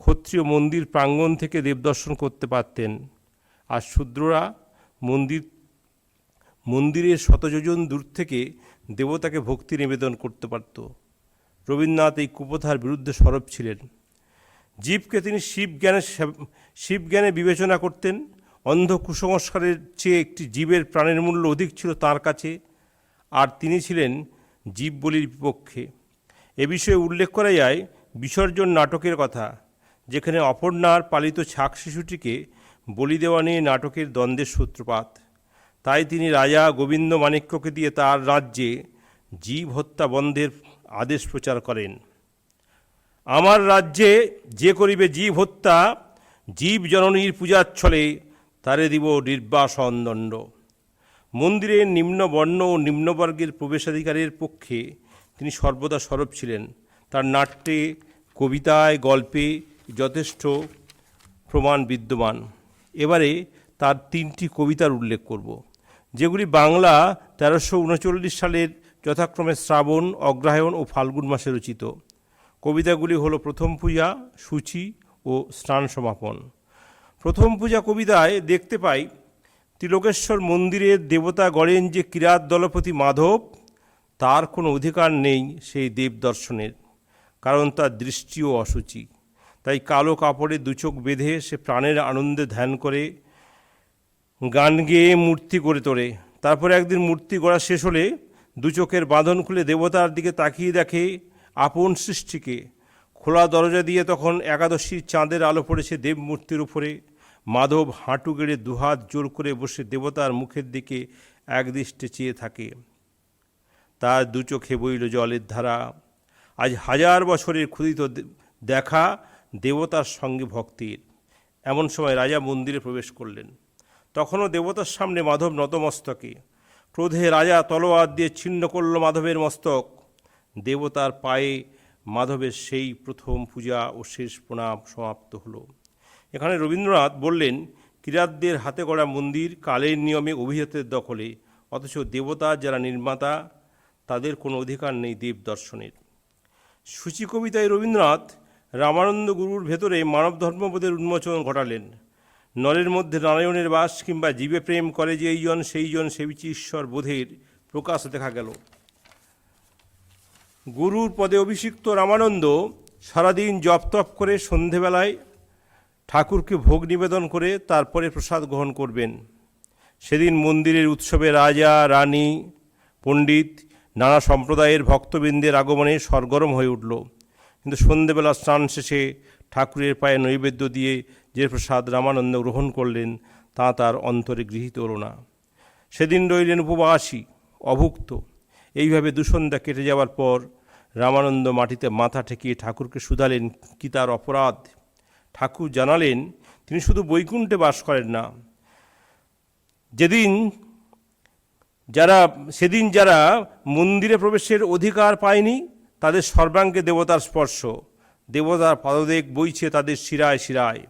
ক্ষত্রিয় মন্দির প্রাঙ্গণ থেকে দেবদর্শন করতে পারতেন, আর শূদ্ররা মন্দিরের শতযোজন দূর থেকে দেবতাকে ভক্তি নিবেদন করতে পারত। রবীন্দ্রনাথ এই কুপ্রথার বিরুদ্ধে সরব ছিলেন। জীবকে তিনি শিবজ্ঞানে বিবেচনা করতেন। অন্ধ কুসংস্কারের চেয়ে একটি জীবের প্রাণের মূল্য অধিক ছিল তাঁর কাছে, আর তিনি ছিলেন জীব বলির বিপক্ষে। এ বিষয়ে উল্লেখ করা যায় বিসর্জন নাটকের কথা, যেখানে অপর্ণার পালিত ছাক শিশুটিকে বলি দেওয়া নিয়ে নাটকের দ্বন্দ্বের সূত্রপাত। তাই তিনি রাজা গোবিন্দ মাণিক্যকে দিয়ে তার রাজ্যে জীব হত্যা বন্ধের আদেশ প্রচার করেন। আমার রাজ্যে যে করিবে জীব হত্যা, জীব জননীর পূজার ছলে তারে দিব নির্বাসন দণ্ড। মন্দিরের নিম্নবর্ণ ও নিম্নবর্গের প্রবেশাধিকারের পক্ষে তিনি সর্বদা সরব ছিলেন। তার নাট্যে, কবিতায়, গল্পে যথেষ্ট প্রমাণ বিদ্যমান। এবারে তার 3টি কবিতার উল্লেখ করব, যেগুলি বাংলা 1339 সালের যথাক্রমে শ্রাবণ, অগ্রহায়ণ ও ফাল্গুন মাসে রচিত। কবিতাগুলি হলো প্রথম পূজা, সূচি ও স্নান সমাপন। প্রথম পূজা কবিতায় দেখতে পাই, ত্রিলোকেশ্বর মন্দিরের দেবতা গড়েন যে কিরাত দলপতি মাধব, তার কোনো অধিকার নেই সেই দেব দর্শনের, কারণ তার দৃষ্টিও অসুচি। তাই কালো কাপড়ে দুচোখ বেঁধে সে প্রাণের আনন্দে ধ্যান করে, গান গেয়ে মূর্তি গড়ে তোলে। তারপরে একদিন মূর্তি গড়া শেষ হলে দু চোখের বাঁধন খুলে দেবতার দিকে তাকিয়ে দেখে আপন সৃষ্টিকে। খোলা দরজা দিয়ে তখন একাদশীর চাঁদের আলো পড়েছে দেবমূর্তির উপরে। মাধব হাঁটু গেড়ে দুহাত জোর করে বসে দেবতার মুখের দিকে একদৃষ্টে চেয়ে থাকে। তার দু চোখে বইল জলের ধারা। আজ 1000 বছরের ক্ষুদিত দেখা দেবতার সঙ্গে ভক্তির। এমন সময় রাজা মন্দিরে প্রবেশ করলেন। তখনও দেবতার সামনে মাধব নতমস্তকে। ক্রোধে রাজা তলোয়ার দিয়ে ছিন্ন করল মাধবের মস্তক। দেবতার পায়ে মাধবের সেই প্রথম পূজা ও শেষ প্রণাম সমাপ্ত হলো। এখানে রবীন্দ্রনাথ বললেন, কিরাতদের হাতে গড়া মন্দির কালের নিয়মে অভিজাতের দখলে, অথচ দেবতা যারা নির্মাতা তাদের কোনো অধিকার নেই দেব দর্শনের। সূচি কবিতায় রবীন্দ্রনাথ রামানন্দ গুরুর ভেতরে মানব ধর্মবোধের উন্মোচন ঘটালেন। নরের মধ্যে নারায়ণের বাস কিংবা জীবে প্রেম করে যে এইজন সেইজন সেবিচি ঈশ্বর বোধের প্রকাশ দেখা গেল। গুরুর পদে অভিষিক্ত রামানন্দ সারাদিন জপ তপ করে সন্ধেবেলায় ঠাকুরকে ভোগ নিবেদন করে তারপরে প্রসাদ গ্রহণ করবেন। সেদিন মন্দিরের উৎসবে রাজা, রানী, পণ্ডিত, নানা সম্প্রদায়ের ভক্তবৃন্দের আগমনে সরগরম হয়ে উঠল। কিন্তু সন্ধেবেলা স্নান শেষে ঠাকুরের পায়ে নৈবেদ্য দিয়ে যে প্রসাদ রামানন্দ গ্রহণ করলেন তা তার অন্তরে গৃহীত হল না। সেদিন রইলেন উপবাসী, অভুক্ত। এইভাবে দুসন্ধ্যা কেটে যাওয়ার পর রামানন্দ মাটিতে মাথা ঠেকিয়ে ঠাকুরকে শুধালেন কি তার অপরাধ। ঠাকুর জানালেন, তিনি শুধু বৈকুণ্ঠে বাস করেন না, সেদিন যারা মন্দিরে প্রবেশের অধিকার পায়নি তাদের সর্বাঙ্গে দেবতার স্পর্শ, দেবতার পাদদেশ বইছে তাদের শিরায় শিরায়।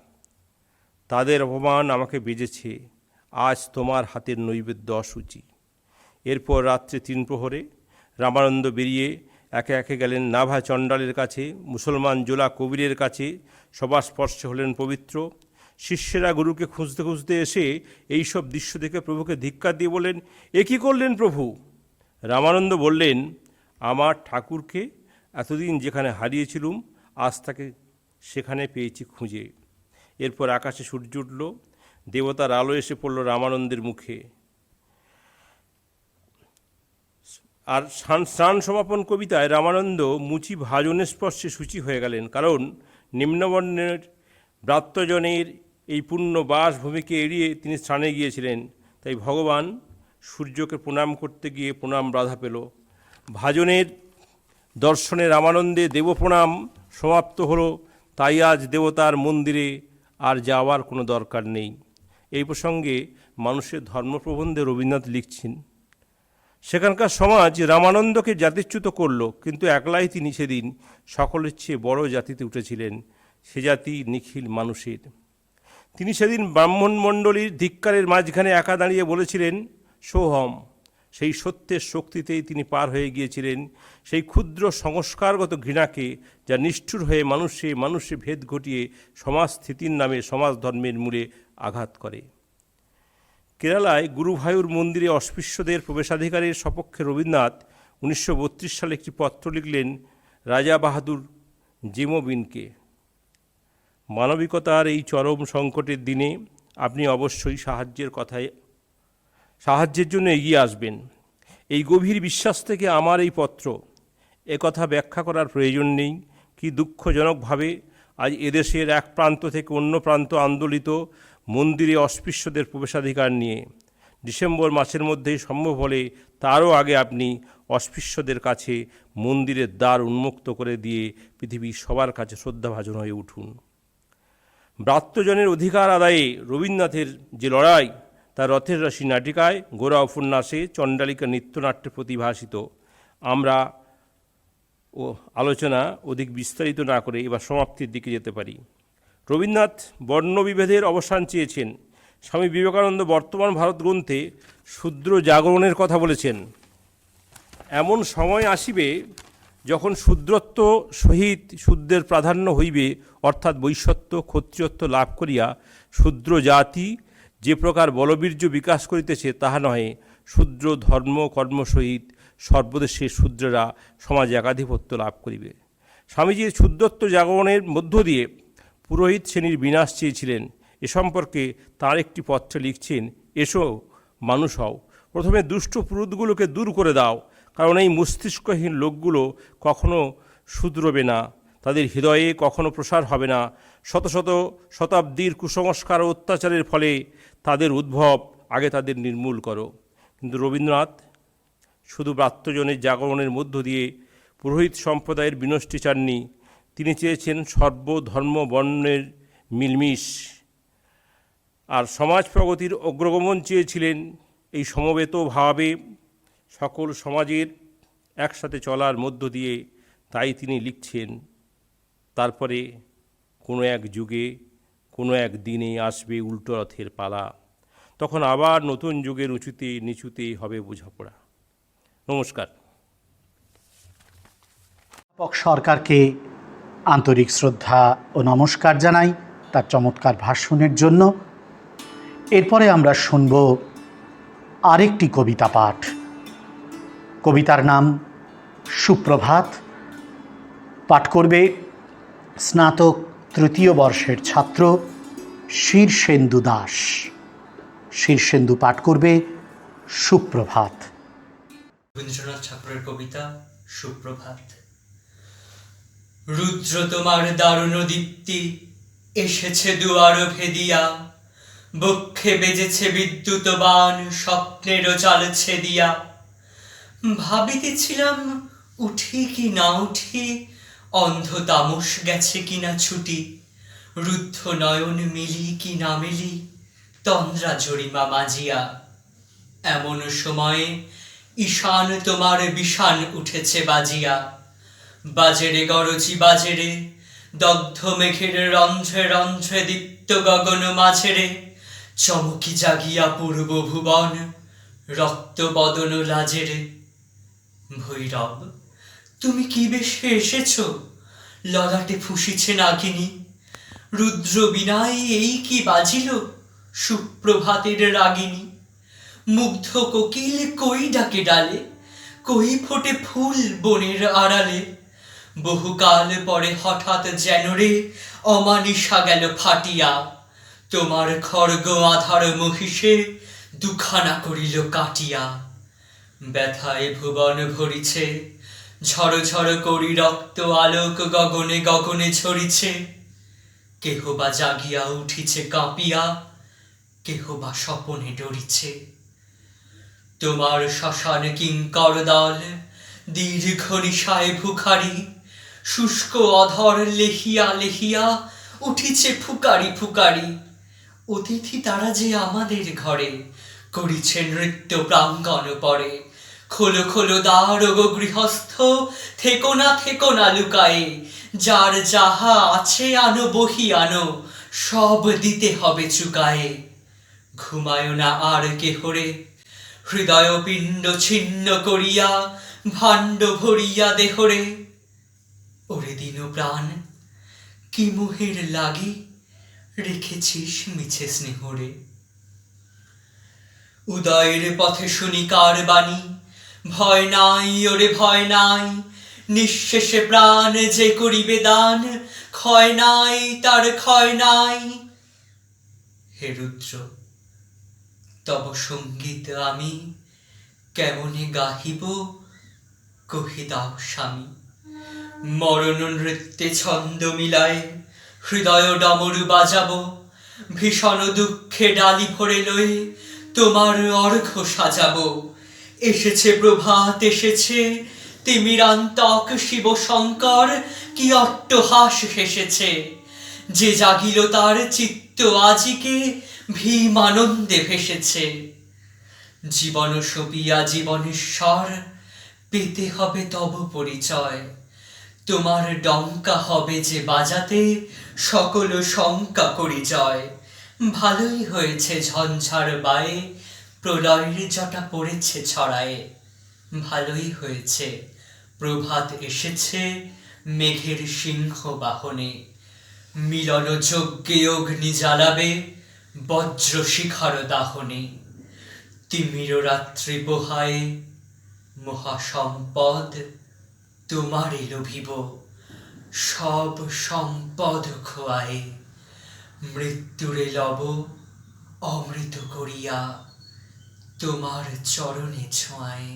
তাদের অপমান আমাকে বেজেছে, আজ তোমার হাতের নৈবেদ্য অসুচি। এরপর রাত্রে 3 প্রহরে রামানন্দ বেরিয়ে একে একে গেলেন নাভা চণ্ডালের কাছে, মুসলমান জোলা কবিরের কাছে। সবার স্পর্শে হলেন পবিত্র। শিষ্যেরা গুরুকে খুঁজতে খুঁজতে এসে এইসব দৃশ্য দেখে প্রভুকে ধিক্কার দিয়ে বললেন, এ কী করলেন প্রভু? রামানন্দ বললেন, আমার ঠাকুরকে এতদিন যেখানে হারিয়েছিলুম আজ তাকে সেখানে পেয়েছি খুঁজে। এরপর আকাশে সূর্য উঠল, দেবতার আলো এসে পড়ল রামানন্দের মুখে। আর স্নান সমাপন কবিতায় রামানন্দ মুচি ভাজনের স্পর্শে সূচি হয়ে গেলেন, কারণ নিম্নবর্ণের ব্রাত্যজনের এই পূর্ণ বাসভূমিকে এড়িয়ে তিনি স্নানে গিয়েছিলেন। তাই ভগবান সূর্যকে প্রণাম করতে গিয়ে প্রণাম বাধা পেল। ভাজনের দর্শনে রামানন্দে দেবপ্রণাম সমাপ্ত হলো। তাই আজ দেবতার মন্দিরে আর যাওয়ার কোনো দরকার নেই। এই প্রসঙ্গে মানুষের ধর্মপ্রবন্ধে রবীন্দ্রনাথ লিখছেন, সেখানকার সমাজ রামানন্দকে জাতিচ্যুত করল, কিন্তু একলাই তিনি সেদিন সকলের চেয়ে বড় জাতিতে উঠেছিলেন, সে জাতি নিখিল মানুষের। তিনি সেদিন ব্রাহ্মণ মণ্ডলীর ধিক্কারের মাঝখানে একা দাঁড়িয়ে বলেছিলেন সোহম। সেই সত্যের শক্তিতেই তিনি পার হয়ে গিয়েছিলেন সেই ক্ষুদ্র সংস্কারগত ঘৃণাকে, যা নিষ্ঠুর হয়ে মানুষে ভেদ ঘটিয়ে সমাজ স্থিতির নামে সমাজ ধর্মের মূলে আঘাত করে। কেরালায় গুরুভায়ুর মন্দিরে অস্পৃশ্যদের প্রবেশাধিকারের সপক্ষে রবীন্দ্রনাথ 1932 সালে একটি পত্র লিখলেন রাজা বাহাদুর জেমোবিনকে। মানবিকতার এই চরম সংকটের দিনে আপনি অবশ্যই সাহায্যের জন্য এগিয়ে আসবেন। এই গভীর বিশ্বাস থেকে আমার এই পত্র। একথা ব্যাখ্যা করার প্রয়োজন নেই কি দুঃখজনকভাবে আজ এদেশের এক প্রান্ত থেকে অন্য প্রান্ত আন্দোলিত মন্দিরে অস্পৃশ্যদের প্রবেশাধিকার নিয়ে। ডিসেম্বর মাসের মধ্যেই সম্ভব হলে তারও আগে আপনি অস্পৃশ্যদের কাছে মন্দিরের দ্বার উন্মুক্ত করে দিয়ে পৃথিবীর সবার কাছে শ্রদ্ধাভাজন হয়ে উঠুন। ব্রাত্যজনের অধিকার আদায়ে রবীন্দ্রনাথের যে লড়াই তা রথের রাশি নাটিকায়, গোরা উপন্যাসে, চণ্ডালিকা নৃত্যনাট্যে প্রতিভাসিত। আমরা আলোচনা অধিক বিস্তারিত না করে এবার সমাপ্তির দিকে যেতে পারি। রবীন্দ্রনাথ বর্ণবিভেদের অবসান চেয়েছেন। স্বামী বিবেকানন্দ বর্তমান ভারত গ্রন্থে শূদ্র জাগরণের কথা বলেছেন। এমন সময় আসিবে যখন শূদ্রত্ব সহিত শূদ্রের প্রাধান্য হইবে, অর্থাৎ বৈশ্যত্ব ক্ষত্রিয়ত্ব লাভ করিয়া শূদ্র জাতি যে প্রকার বলবীর্য বিকাশ করিতেছে তাহা নহে, শূদ্র ধর্ম কর্ম সহিত সর্বদেশে শূদ্রেরা সমাজে একাধিপত্য লাভ করিবে। স্বামীজির শূদ্রত্ব জাগরণের মধ্য দিয়ে পুরোহিত শ্রেণীর বিনাশ চেয়েছিলেন। এ সম্পর্কে তাঁর একটি পত্রে লিখছেন, এসো মানুষ হও, প্রথমে দুষ্ট পুরুতগুলোকে দূর করে দাও, কারণ এই মস্তিষ্কহীন লোকগুলো কখনো শুধরবে না, তাদের হৃদয়ে কখনো প্রসার হবে না। শত শত শতাব্দীর কুসংস্কার ও অত্যাচারের ফলে তাদের উদ্ভব, আগে তাদের নির্মূল করো। কিন্তু রবীন্দ্রনাথ শুধু ব্রাত্যজনের জাগরণের মধ্য দিয়ে পুরোহিত সম্প্রদায়ের বিনষ্টি চাননি, তিনি চেয়েছেন সর্বধর্ম বর্ণের মিলমিশ, আর সমাজ প্রগতির অগ্রগমন চেয়েছিলেন। এই সমবেত ভাবে সকল সমাজের একসাথে চলার মধ্য দিয়ে, তাই তিনি লিখছেন, তারপরে কোনো এক যুগে কোনো এক দিনে আসবে উল্টো রথের পালা, তখন আবার নতুন যুগের উঁচুতে নিচুতে হবে বোঝাপড়া। নমস্কার। সরকারকে আন্তরিক শ্রদ্ধা ও নমস্কার জানাই তার চমৎকার ভাষণের জন্য। এরপরে আমরা শুনব আরেকটি কবিতা পাঠ। কবিতার নাম সুপ্রভাত। পাঠ করবে স্নাতক তৃতীয় বর্ষের ছাত্র শীর্ষেন্দু দাস। শীর্ষেন্দু পাঠ করবে সুপ্রভাত। রবীন্দ্রনাথ ঠাকুরের কবিতা সুপ্রভাত। রুদ্র তোমার দারুণ দীপ্তি এসেছে দুয়ার ভেদিয়া, বক্ষে বেজেছে বিদ্যুৎ বাণ স্বপ্নেরও চালছে দিয়া। ভাবিতেছিলাম উঠি কি না উঠি, অন্ধ তামস গেছে কিনা ছুটি, রুদ্ধ নয়ন মিলি কি না মিলি, তন্দ্রা জরিমা মাজিয়া। এমন সময়ে ঈশান তোমার বিষান উঠেছে বাজিয়া। বাজেরে গরজি বাজেরে, দগ্ধ মেঘের রন্ধ্রে রন্ধ্রে দীপ্ত গগন মাঝেরে, চমকি জাগিয়া পূর্ব ভুবন রক্ত বদন লাজেরে। ভৈরব তুমি কি বেশে এসেছ, ললাটে ফুসিছে নাগিনী, রুদ্র বিনাই এই কি বাজিল, সুপ্রভাতের রাগিনী। মুগ্ধ কোকিল কই ডাকে ডালে, কই ফোটে ফুল বনের আড়ালে, বহুকাল পরে হঠাৎ যেন রে অমানিসা গেল ফাটিয়া, তোমার খড়গ আধার মহিষে দুখানা করিল কাটিয়া। ব্যথায় ভুবন ভরিছে, ঝড় ঝড় করি রক্ত আলোক গগনে গগনে ঝরিছে, কেহ বা জাগিয়া উঠিছে কাঁপিয়া, কেহ বা স্বপনে ডরিছে। তোমার শ্মশান কিঙ্কর দল দীর্ঘ নিশায় ভুখারি, শুষ্ক অধর লেহিয়া লেহিয়া উঠিছে ফুকারি ফুকারি। অতিথি তারা যে আমাদের ঘরে, করিছে নৃত্য প্রাঙ্গণ পরে। খোলো খোলো দ্বার গো গৃহস্থ, থেকো না লুকায়ে, যার যাহা আছে আনো বহি আনো, সব দিতে হবে চুকায়ে। ঘুমায় না আর কেহরে, হৃদয় পিণ্ড ছিন্ন করিয়া, ভাণ্ড ভরিয়া দেহরে। ওরে দিন প্রাণ কি মোহের লাগি, রেখেছিস মিছে স্নেহরে। উদয়ের পথে শুনি কার বাণী, ভয় নাই ওরে ভয় নাই, নিঃশেষে প্রাণ যে করিবে দান, ক্ষয় নাই তার ক্ষয় নাই। হে রুদ্র তব সঙ্গীত আমি কেমনে গাহিব, কহি দাও স্বামী। মরণ নৃত্যে ছন্দ মিলায় হৃদয় ডমরু বাজাবো, ভীষণ দুঃখে ডালি ভরে লয়ে তোমার অর্ঘ্য সাজাবো। এসেছে প্রভাত এসেছে, তিমিরান্তক শিব শঙ্কর কি অট্টহাস হেসেছে। যে জাগিল তার চিত্ত আজিকে, ভীম আনন্দে ভেসেছে। জীবন সপিয়া জীবনেশ্বর, পেতে হবে তব পরিচয়। তোমার ডঙ্কা হবে যে বাজাতে, সকল শঙ্কা করি জয়। ভালোই হয়েছে ঝঞ্ঝার বায়ে, প্রলয়ের জটা পড়েছে ছড়ায়ে। ভালোই হয়েছে প্রভাত এসেছে মেঘের সিংহ বাহনে। মিলন যজ্ঞে অগ্নি জ্বালাবে বজ্র শিখর দাহনে। তিমির রাত্রি পোহায়ে মহাসম্পদ তোমারে লোভিব, সব সম্পদ খোয়ায়ে। মৃত্যুরে লব অমৃত করিয়া, তোমার চরণে ছোঁয়ায়ে।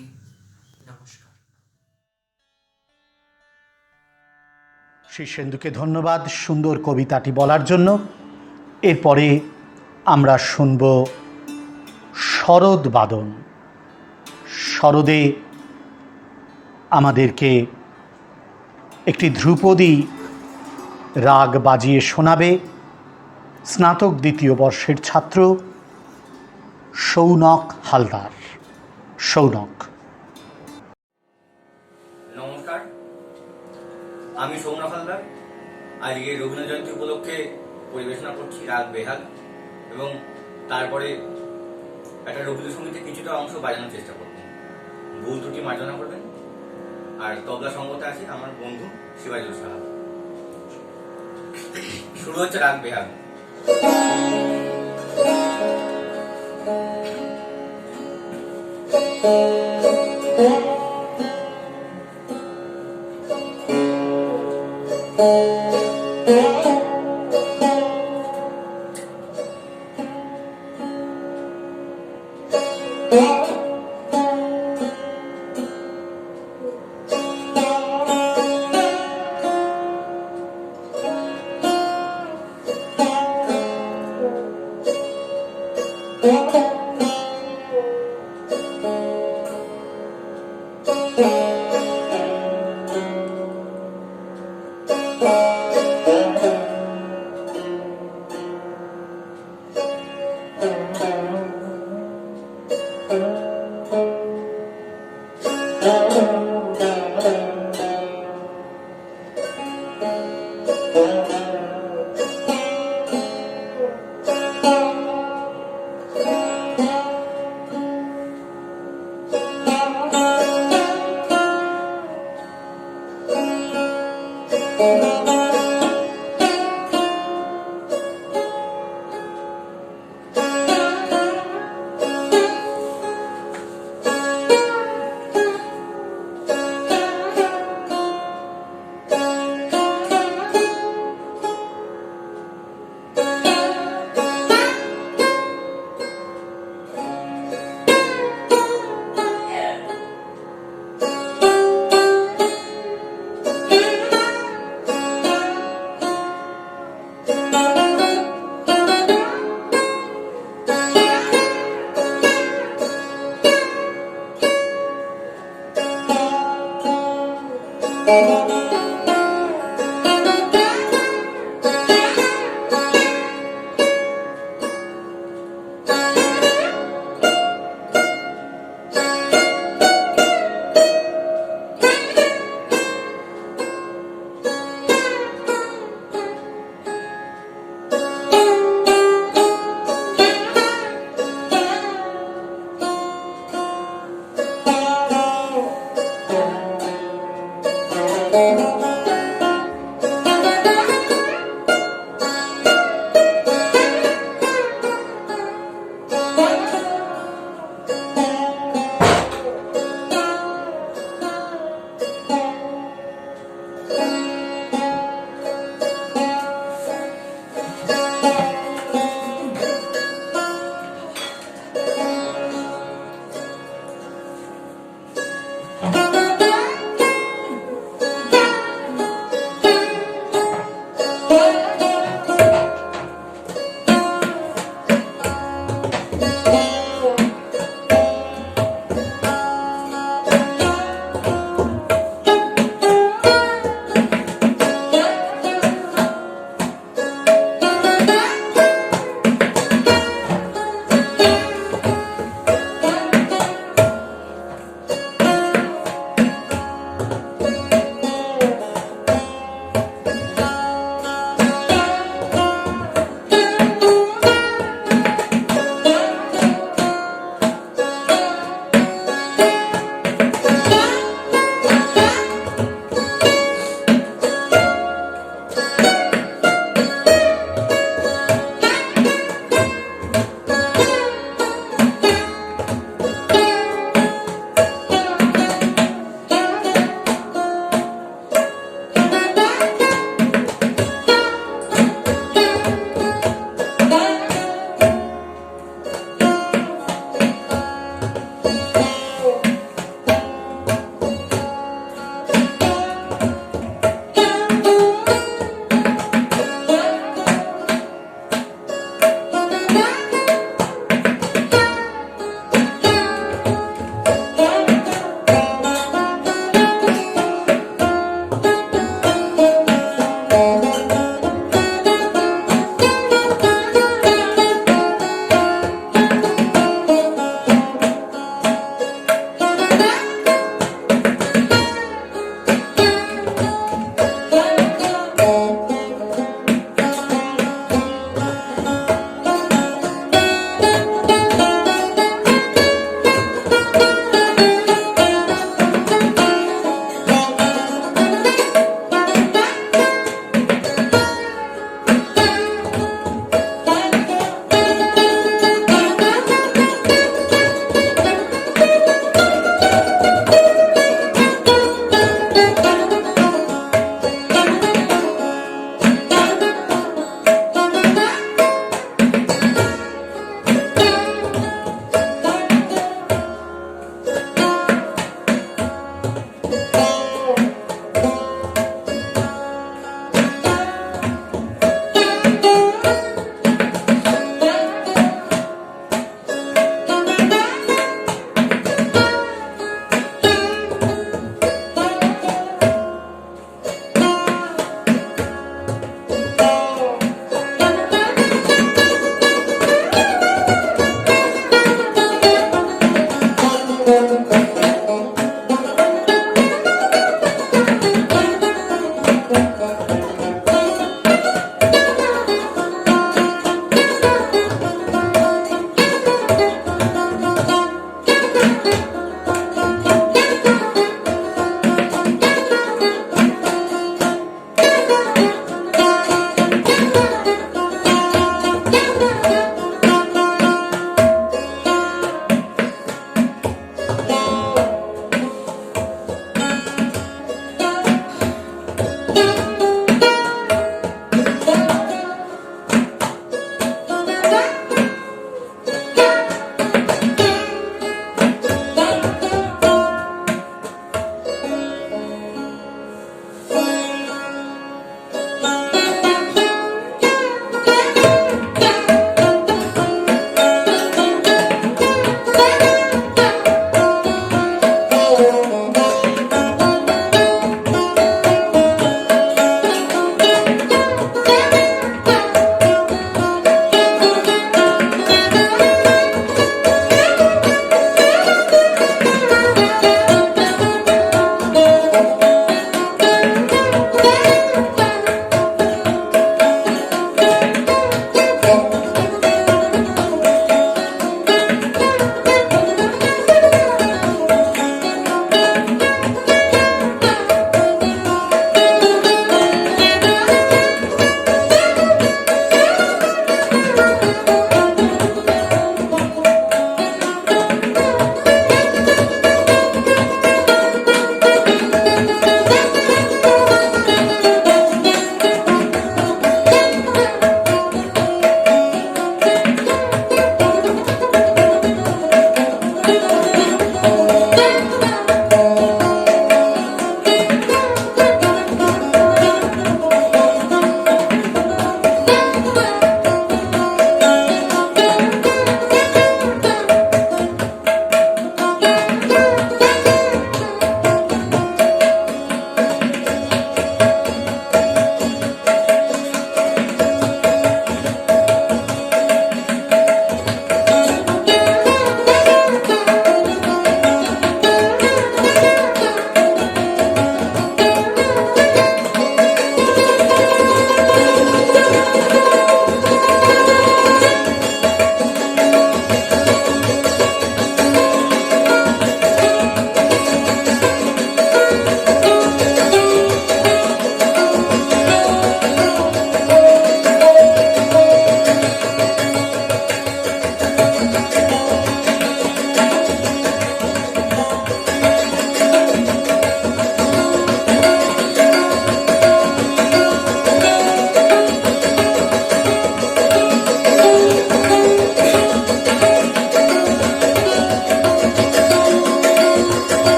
নমস্কার। শীর্ষেন্দুকে ধন্যবাদ সুন্দর কবিতাটি বলার জন্য। এরপরে আমরা শুনব শরৎ বাদন। শরদে আমাদেরকে একটি ধ্রুপদী রাগ বাজিয়ে শোনাবে স্নাতক দ্বিতীয় বর্ষের ছাত্র সৌনক হালদার। সৌনক। নমস্কার, আমি সৌনক হালদার। আজকে রবীন্দ্র জয়ন্তী উপলক্ষে পরিবেশনা করছি রাগ বেহাগ, এবং তারপরে একটা রবীন্দ্রসঙ্গীতে কিছুটা অংশ বাজানোর চেষ্টা করব। ভুল ত্রুটি মার্জনা করবেন। আর তবলা সঙ্গতে আছে আমার বন্ধু শিবাজুল সাহা। শুরু হচ্ছে রাগ বেহাগ।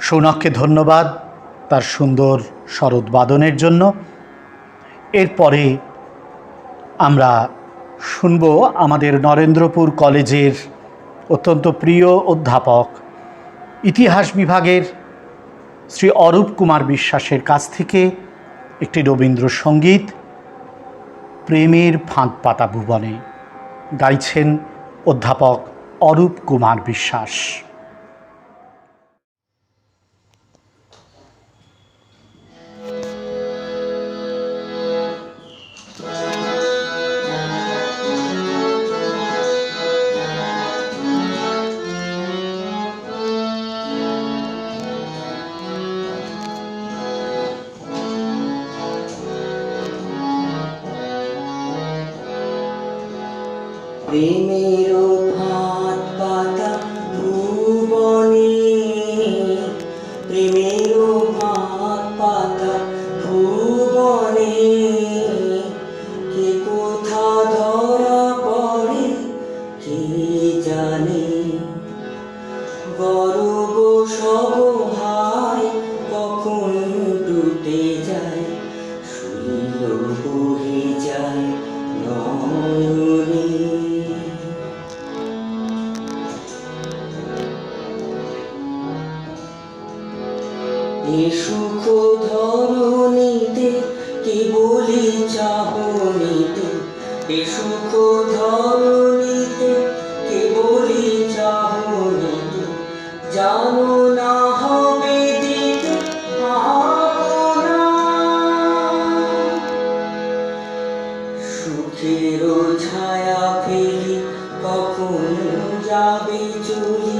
সৌনককে ধন্যবাদ তার সুন্দর সরোদবাদনের জন্য। এরপরে আমরা শুনব আমাদের নরেন্দ্রপুর কলেজের অত্যন্ত প্রিয় অধ্যাপক, ইতিহাস বিভাগের শ্রী অরূপ কুমার বিশ্বাসের কাছ থেকে একটি রবীন্দ্রসঙ্গীত, প্রেমের ফাঁদ পাতা ভুবনে। গাইছেন অধ্যাপক অরূপ কুমার বিশ্বাস। প্রেমের ফাঁদ পাতা ভুবনে, প্রেমের ফাঁদ পাতা ভুবনে, কে কোথা ধরা পড়ে কে জানে, গর্ব সবহায় কখন টুটে যায়, শৈল বহে যায় নয়নে। এ সুখ ধরণীতে কেবলি চাহনিতে, এ সুখ ধরণীতে কেবলি চাহনিতে, জানো না হবে দিতে আপনা, সুখের ছায়া ফেলি কখন যাবে চলি,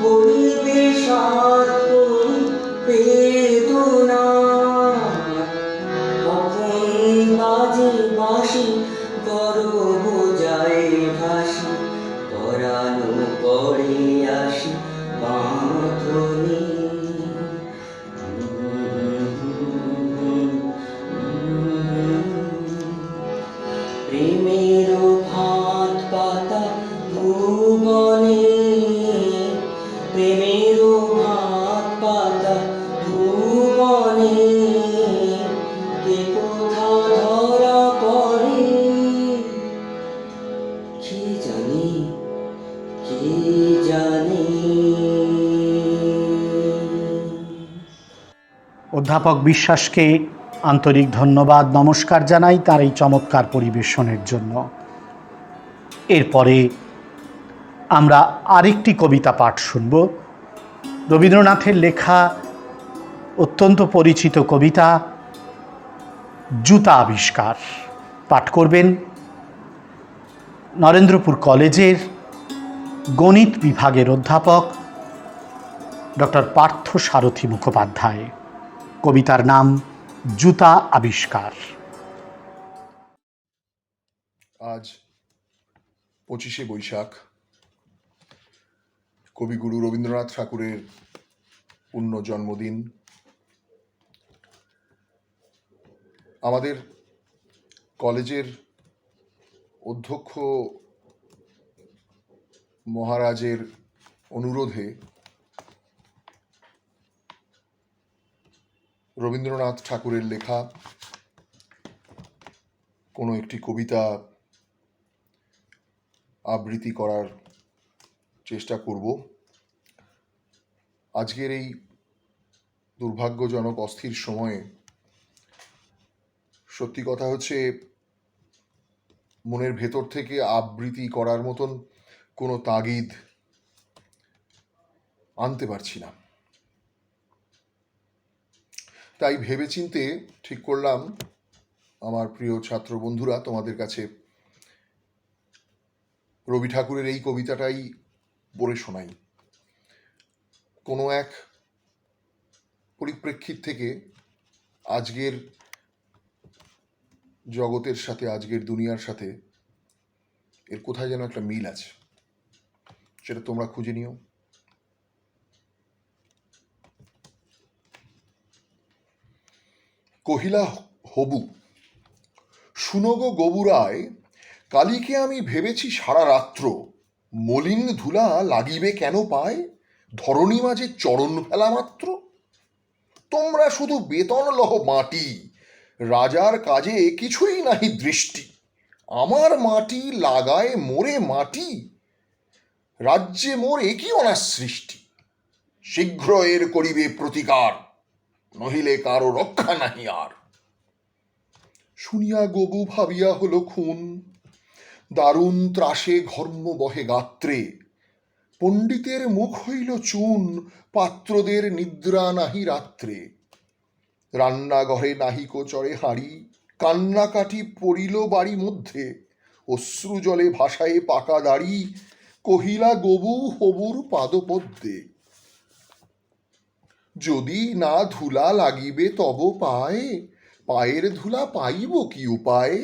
বলিবে সার বেদনা, কখন বাজে বাঁশি গর্ব যায় ভাসি, পরানো পরে আসি বাঁধনে। প্রেমের ফাঁদ পাতা ভুবনে, প্রেমের ফাঁদ পাতা ভুবনে, কে কোথা ধরা পড়ে কে জানে, কে জানে। অধ্যাপক বিশ্বাসকে আন্তরিক ধন্যবাদ, নমস্কার জানাই তার এই চমৎকার পরিবেশনের জন্য। এরপরে আমরা আরেকটি কবিতা পাঠ শুনব, রবীন্দ্রনাথের লেখা অত্যন্ত পরিচিত কবিতা জুতা আবিষ্কার। পাঠ করবেন নরেন্দ্রপুর কলেজের গণিত বিভাগের অধ্যাপক ডক্টর পার্থ সারথী মুখোপাধ্যায়। কবিতার নাম জুতা আবিষ্কার। আজ 25শে বৈশাখ, কবিগুরু রবীন্দ্রনাথ ঠাকুরের পূণ্য জন্মদিন। আমাদের কলেজের অধ্যক্ষ মহারাজের অনুরোধে রবীন্দ্রনাথ ঠাকুরের লেখা কোনো একটি কবিতা আবৃত্তি করার চেষ্টা করব। আজকের এই দুর্ভাগ্যজনক অস্থির সময়ে সত্যি কথা হচ্ছে, মনের ভেতর থেকে আবৃত্তি করার মতন কোনো তাগিদ আনতে পারছি না। তাই ভেবেচিন্তে ঠিক করলাম, আমার প্রিয় ছাত্র বন্ধুরা, তোমাদের কাছে রবি ঠাকুরের এই কবিতাটাই পড়ে শোনাই। কোনো এক পরিপ্রেক্ষিত থেকে আজকের জগতের সাথে, আজকের দুনিয়ার সাথে এর কোথায় যেন একটা মিল আছে, সেটা তোমরা খুঁজে নিও। কহিলা হবু, শুনো গো গবুরায়, কালিকে আমি ভেবেছি সারা রাত্র, মলিন ধুলা লাগিবে কেন পায়, ধরণী মাঝে চরণ ফেলা মাত্র। তোমরা শুধু বেতন লহ মাটি, রাজার কাজে কিছুই নাহি দৃষ্টি। আমার মাটি লাগায় মোরে মাটি, রাজ্যে মোর একই অনার সৃষ্টি। শীঘ্র এর করিবে প্রতিকার, নহিলে কারো রক্ষা নাহি আর। শুনিয়া গবু ভাবিয়া হলো খুন, দারুণ ত্রাসে ঘর্ম বহে গাত্রে। পণ্ডিতের মুখ হইল চুন, পাত্রদের নিদ্রা নাহি রাত্রে। রান্নাঘরে নাহিকো চড়ে হাঁড়ি, কান্নাকাটি পড়িল বাড়ি মধ্যে। অশ্রু জলে ভাসায়ে পাকা দাড়ি, কহিলা গবু হবুর পাদপদ্মে। যদি না ধুলা লাগিবে তব পায়ে, পায়ের ধুলা পাইব কি উপায়ে।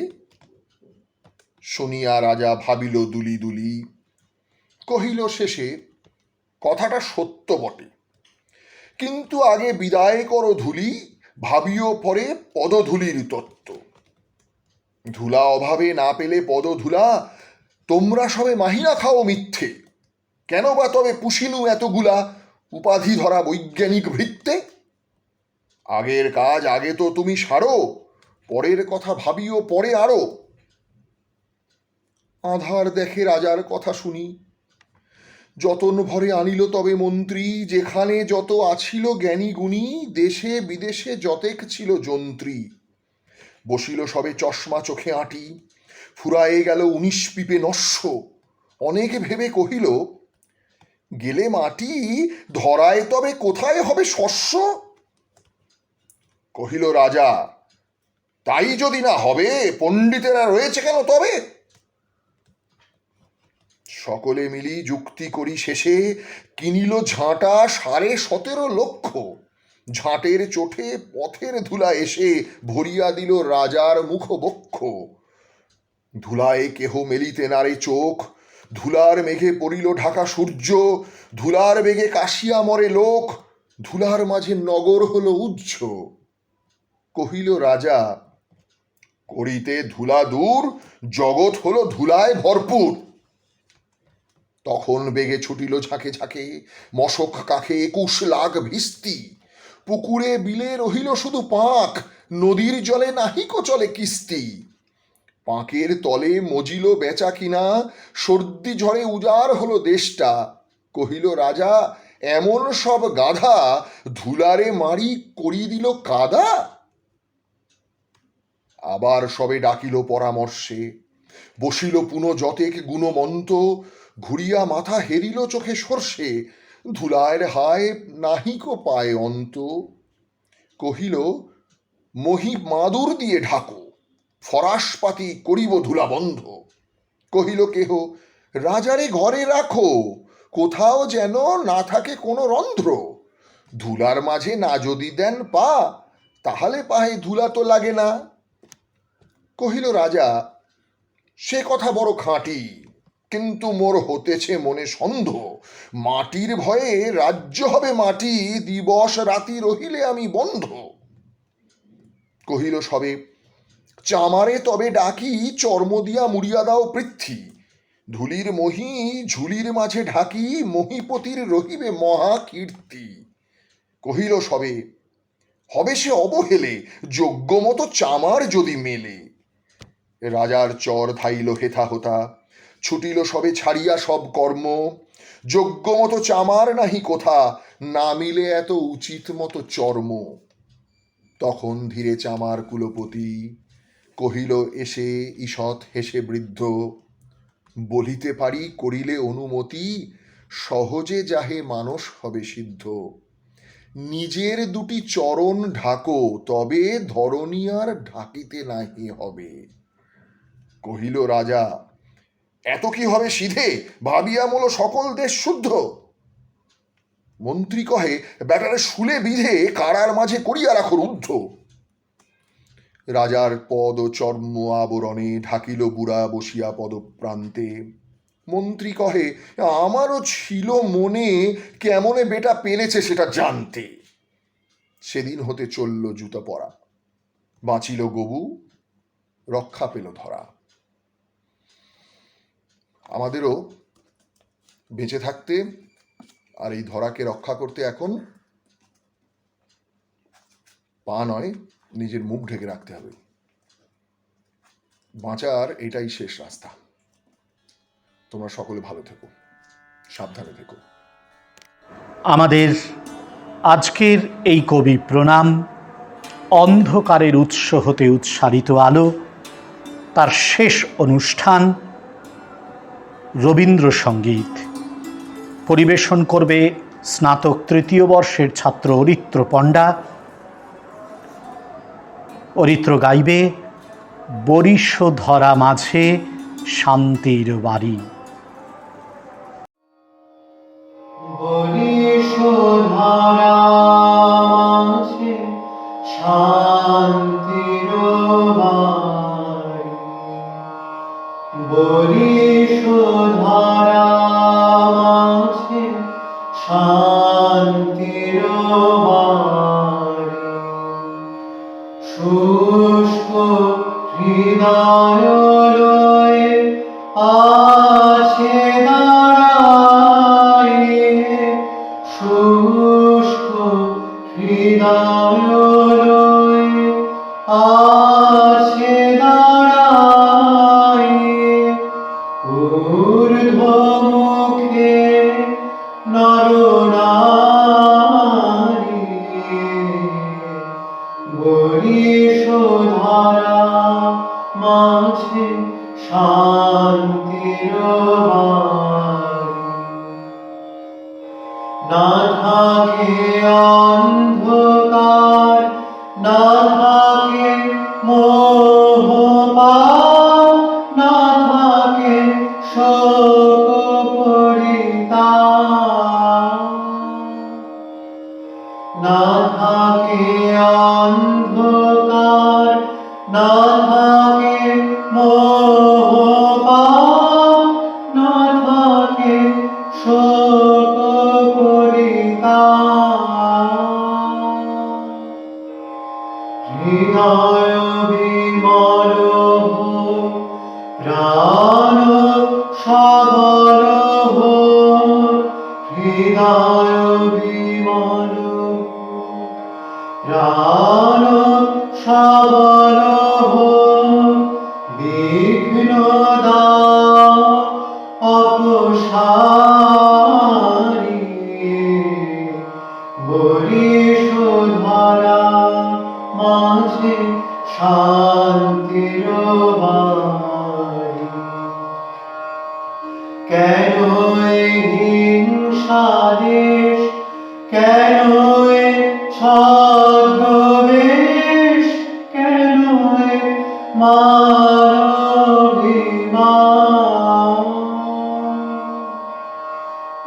শুনিয়া রাজা ভাবিল দুলি দুলি, কহিল শেষে কথাটা সত্য বটে, কিন্তু আগে বিদায় করো ধুলি, ভাবিও পরে পদধূলির তত্ত্ব। ধুলা অভাবে না পেলে পদধূলা, তোমরা সবে মাহিনা খাও মিথ্যে। কেন বা তবে পুষিনু এতগুলা, উপাধি ধরা বৈজ্ঞানিক ভৃত্যে। আগের কাজ আগে তো তুমি সারো, পরের কথা ভাবিও পরে আরো। আধার দেখে রাজার কথা শুনি, যতন ভরে আনিল তবে মন্ত্রী। যেখানে যত আছিল জ্ঞানী গুণী, দেশে বিদেশে যতেক ছিল যন্ত্রী। বসিল সবে চশমা চোখে আঁটি, ফুরায়ে গেল 19 পিপে নস্য। অনেক ভেবে কহিল, গেলে মাটি ধরায় তবে কোথায় হবে শস্য। কহিল রাজা, তাই যদি না হবে, পণ্ডিতেরা রয়েছে কেন তবে। সকলে মিলি যুক্তি করি শেষে, কিনিল ঝাঁটা 17.5 লক্ষ। ঝাঁটের চোটে পথের ধুলা এসে, ভরিয়া দিল রাজার মুখ বক্ষ। ধুলায় কেহ মেলিতে নারে চোখ, ধুলার মেঘে পড়িল ঢাকা সূর্য। ধুলার বেগে কাশিয়া মরে লোক, ধুলার মাঝে নগর হলো উজ্জ। কহিল রাজা, করিতে ধুলা দূর, জগৎ হলো ধুলায় ভরপুর। তখন বেগে ছুটিল ঝাঁকে ঝাঁকে, মশক কাখে 21 লাখ ভিস্তি। পুকুরে বিলে রহিল শুধু পাঁক, নদীর জলে নাহিকো চলে কিস্তি। পাঁকের তলে মজিল বেচা কিনা, সর্দি ঝড়ে উজাড় হলো দেশটা। কহিল রাজা, এমন সব গাধা, ধুলারে মারি করি দিল কাদা। আবার সবে ডাকিল পরামর্শে, বসিল পুনঃ যতেক গুণমন্ত। ঘুরিয়া মাথা হেরিল চোখে সর্ষে, ধুলায়ের হায় নাহিকো পায় অন্ত। কহিল, মহি মাদুর দিয়ে ঢাকো, ফরাসপাতি করিব ধুলা বন্ধ। কহিল কেহ, রাজারে ঘরে রাখো, কোথাও যেন না থাকে কোনো রন্ধ্র। ধুলার মাঝে না যদি দেন পা, তাহলে পায়ে ধুলা তো লাগে না। কহিল রাজা, সে কথা বড় খাঁটি, কিন্তু মোর হতেছে মনে সন্দেহ। মাটির ভয়ে রাজ্য হবে মাটি, দিবস রাতি রহিলে আমি বন্ধ। কহিল সবে, চামারে তবে ডাকি, চর্ম দিয়া মুড়িয়া দাও পৃথ্বী। ধুলির মহি ঝুলির মাঝে ঢাকি, মহিপতির রহিবে মহা কীর্তি। কহিল সবে, হবে সে অবহেলে, যোগ্য মতো চামার যদি মেলে। রাজার চর ধাইল হেথা হোতা, ছুটিল সবে ছাড়িয়া সব কর্ম। যোগ্য মতো চামার নাহি কোথা, না মিলে এত উচিত মতো চর্ম। তখন ধীরে চামার কুলপতি, কহিল এসে ঈষৎ হেসে বৃদ্ধ, বলিতে পারি করিলে অনুমতি, সহজে যাহে মানস হবে সিদ্ধ। নিজের দুটি চরণ ঢাকো, তবে ধরণী আর ঢাকিতে নাহি হবে। কহিল রাজা, এত কি হবে সিধে, ভাবিয়া মোল সকল দেশ শুদ্ধ। মন্ত্রী কহে, ব্যাটারে শুলে বিধে, কারার মাঝে করিয়া রাখো রুদ্ধ। রাজার পদ চর্ম আবরণে ঢাকিল বুড়া বসিয়া পদপ্রান্তে। মন্ত্রী কহে, আমারও ছিল মনে, কেমনে বেটা পেলেছে সেটা জানতে। সেদিন হতে চলল জুতো পরা, বাঁচিল গবু, রক্ষা পেল ধরা। আমাদেরও বেঁচে থাকতে আর এই ধরাকে রক্ষা করতে এখন পা নয়, নিজের মুখ ঢেকে রাখতে হবে। বাঁচার এটাই শেষ রাস্তা। তোমরা সকলে ভালো থেকো, সাবধানে থেকো। আমাদের আজকের এই কবি প্রণাম, অন্ধকারের উৎস হতে উৎসারিত আলো, তার শেষ অনুষ্ঠান রবীন্দ্রসঙ্গীত পরিবেশন করবে স্নাতক তৃতীয় বর্ষের ছাত্র অরিত্র পণ্ডা। অরিত্র গাইবে বরিশ ধরা মাঝে শান্তির বাড়ি। বরিশ ধরা মাঝে শান্তির বাড়ি, বরিশ ধরা মাঝে শান্তির বাড়ি। শুষ্ক হৃদয় লয়ে আছে দাঁড়ায়ে, শুষ্ক হৃদয় লয়ে আছে দাঁড়ায়ে। ঊর্ধ্ব মুখে নরনারী, বরিশ ধরা মাঝে শান্তির বাড়ি। না থাকে অন্ধকার, না থাকে মোহ পাপ, না থাকে শোক পরিতাপ, না থাকে অন্ধকার, না থাকে মোহ পাপ, না থাকে শোক পরিতাপ। হৃদয় বিমল হোক, প্রাণ সবল হোক, হৃদয় বিমল হোক, প্রাণ সবল হোক। বিঘ্ন দাও অপসারি, বরিশ ধরা মাঝে শান্তির বাড়ি। কেন এই হিংসা দেশ, কেন এ ছদ্মবেশ, কেন এ মানবিমান,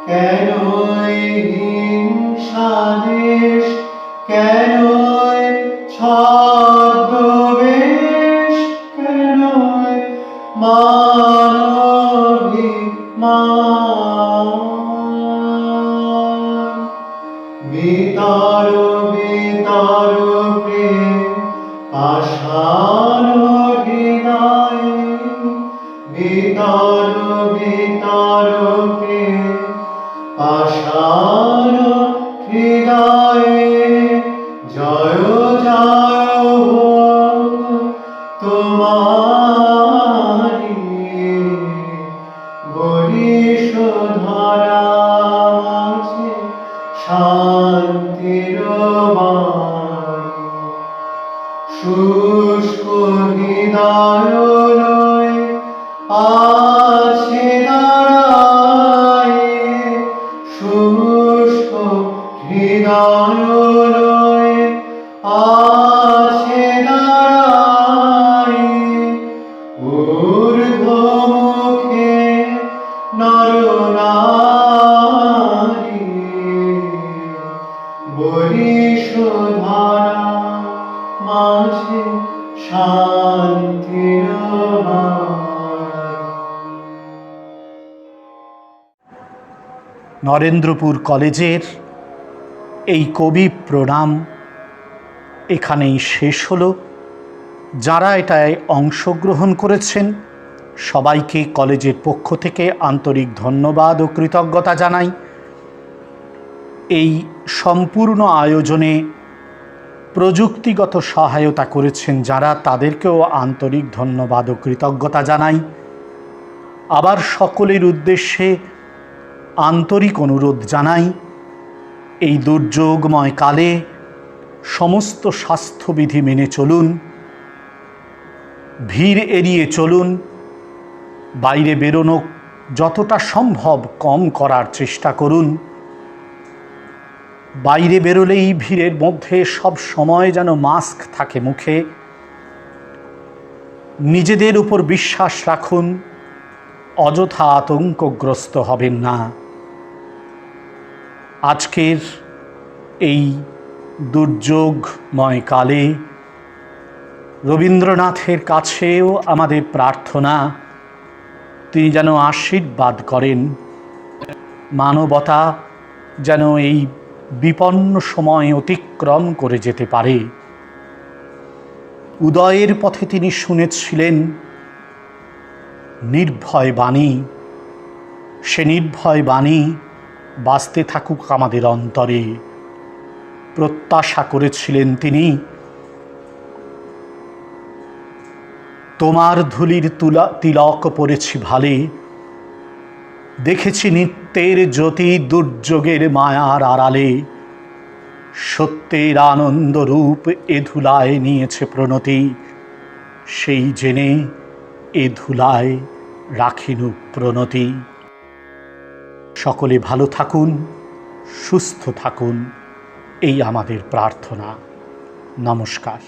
কেন এই হিংসা দেশ, ছদ্মবেশ কেন মানবিমান বিতার বিতার প্রেম পাষাণ হৃদয়ে বিতার বিতার প্রেম পাষাণ হৃদয়ে জয় জয় হোক তোমারি বরিশধরা মাঝে শান্তির বাণী শুষ্ক হৃদয় লয়ে আছে দাঁড়ায়ে শুষ্ক হৃদয় লয়ে আছে দাঁড়ায়ে ঊর্ধ্বমুখে নরনারী বরিশধারা মাঝে শান্তির বাণী। নরেন্দ্রপুর কলেজের এই কবি প্রণাম এখানেই শেষ হলো। যারা এটায় অংশগ্রহণ করেছেন সবাইকে কলেজের পক্ষ থেকে আন্তরিক ধন্যবাদ ও কৃতজ্ঞতা জানাই। এই সম্পূর্ণ আয়োজনে প্রযুক্তিগত সহায়তা করেছেন যারা, তাদেরকেও আন্তরিক ধন্যবাদ ও কৃতজ্ঞতা জানাই। আবার সকলের উদ্দেশ্যে আন্তরিক অনুরোধ জানাই, এই দুর্যোগময় কালে সমস্ত স্বাস্থ্যবিধি মেনে চলুন, ভিড় এড়িয়ে চলুন, বাইরে বেরোনো যতটা সম্ভব কম করার চেষ্টা করুন। বাইরে বেরোলেই ভিড়ের মধ্যে সব সময় যেন মাস্ক থাকে মুখে। নিজেদের উপর বিশ্বাস রাখুন, অযথা আতঙ্কগ্রস্ত হবেন না। আজকের এই দুর্যোগময় কালে রবীন্দ্রনাথের কাছেও আমাদের প্রার্থনা, তিনি যেন আশীর্বাদ করেন, মানবতা যেন এই বিপন্ন সময় অতিক্রম করে যেতে পারে। উদয়ের পথে তিনি শুনেছিলেন নির্ভয় বাণী, সে নির্ভয় বাণী বাজতে থাকুক আমাদের অন্তরে। প্রত্যাশা করেছিলেন তিনি, তোমার ধুলির তিলক পড়েছি ভালে, দেখেছি নিত্যের জ্যোতি দুর্যোগের মায়ার আড়ালে, সত্যের আনন্দ রূপ এ ধুলায় নিয়েছে প্রণতি, সেই জেনে এ ধুলায় রাখিনু প্রণতি। সকলে ভালো থাকুন, সুস্থ থাকুন, এই আমাদের প্রার্থনা। নমস্কার।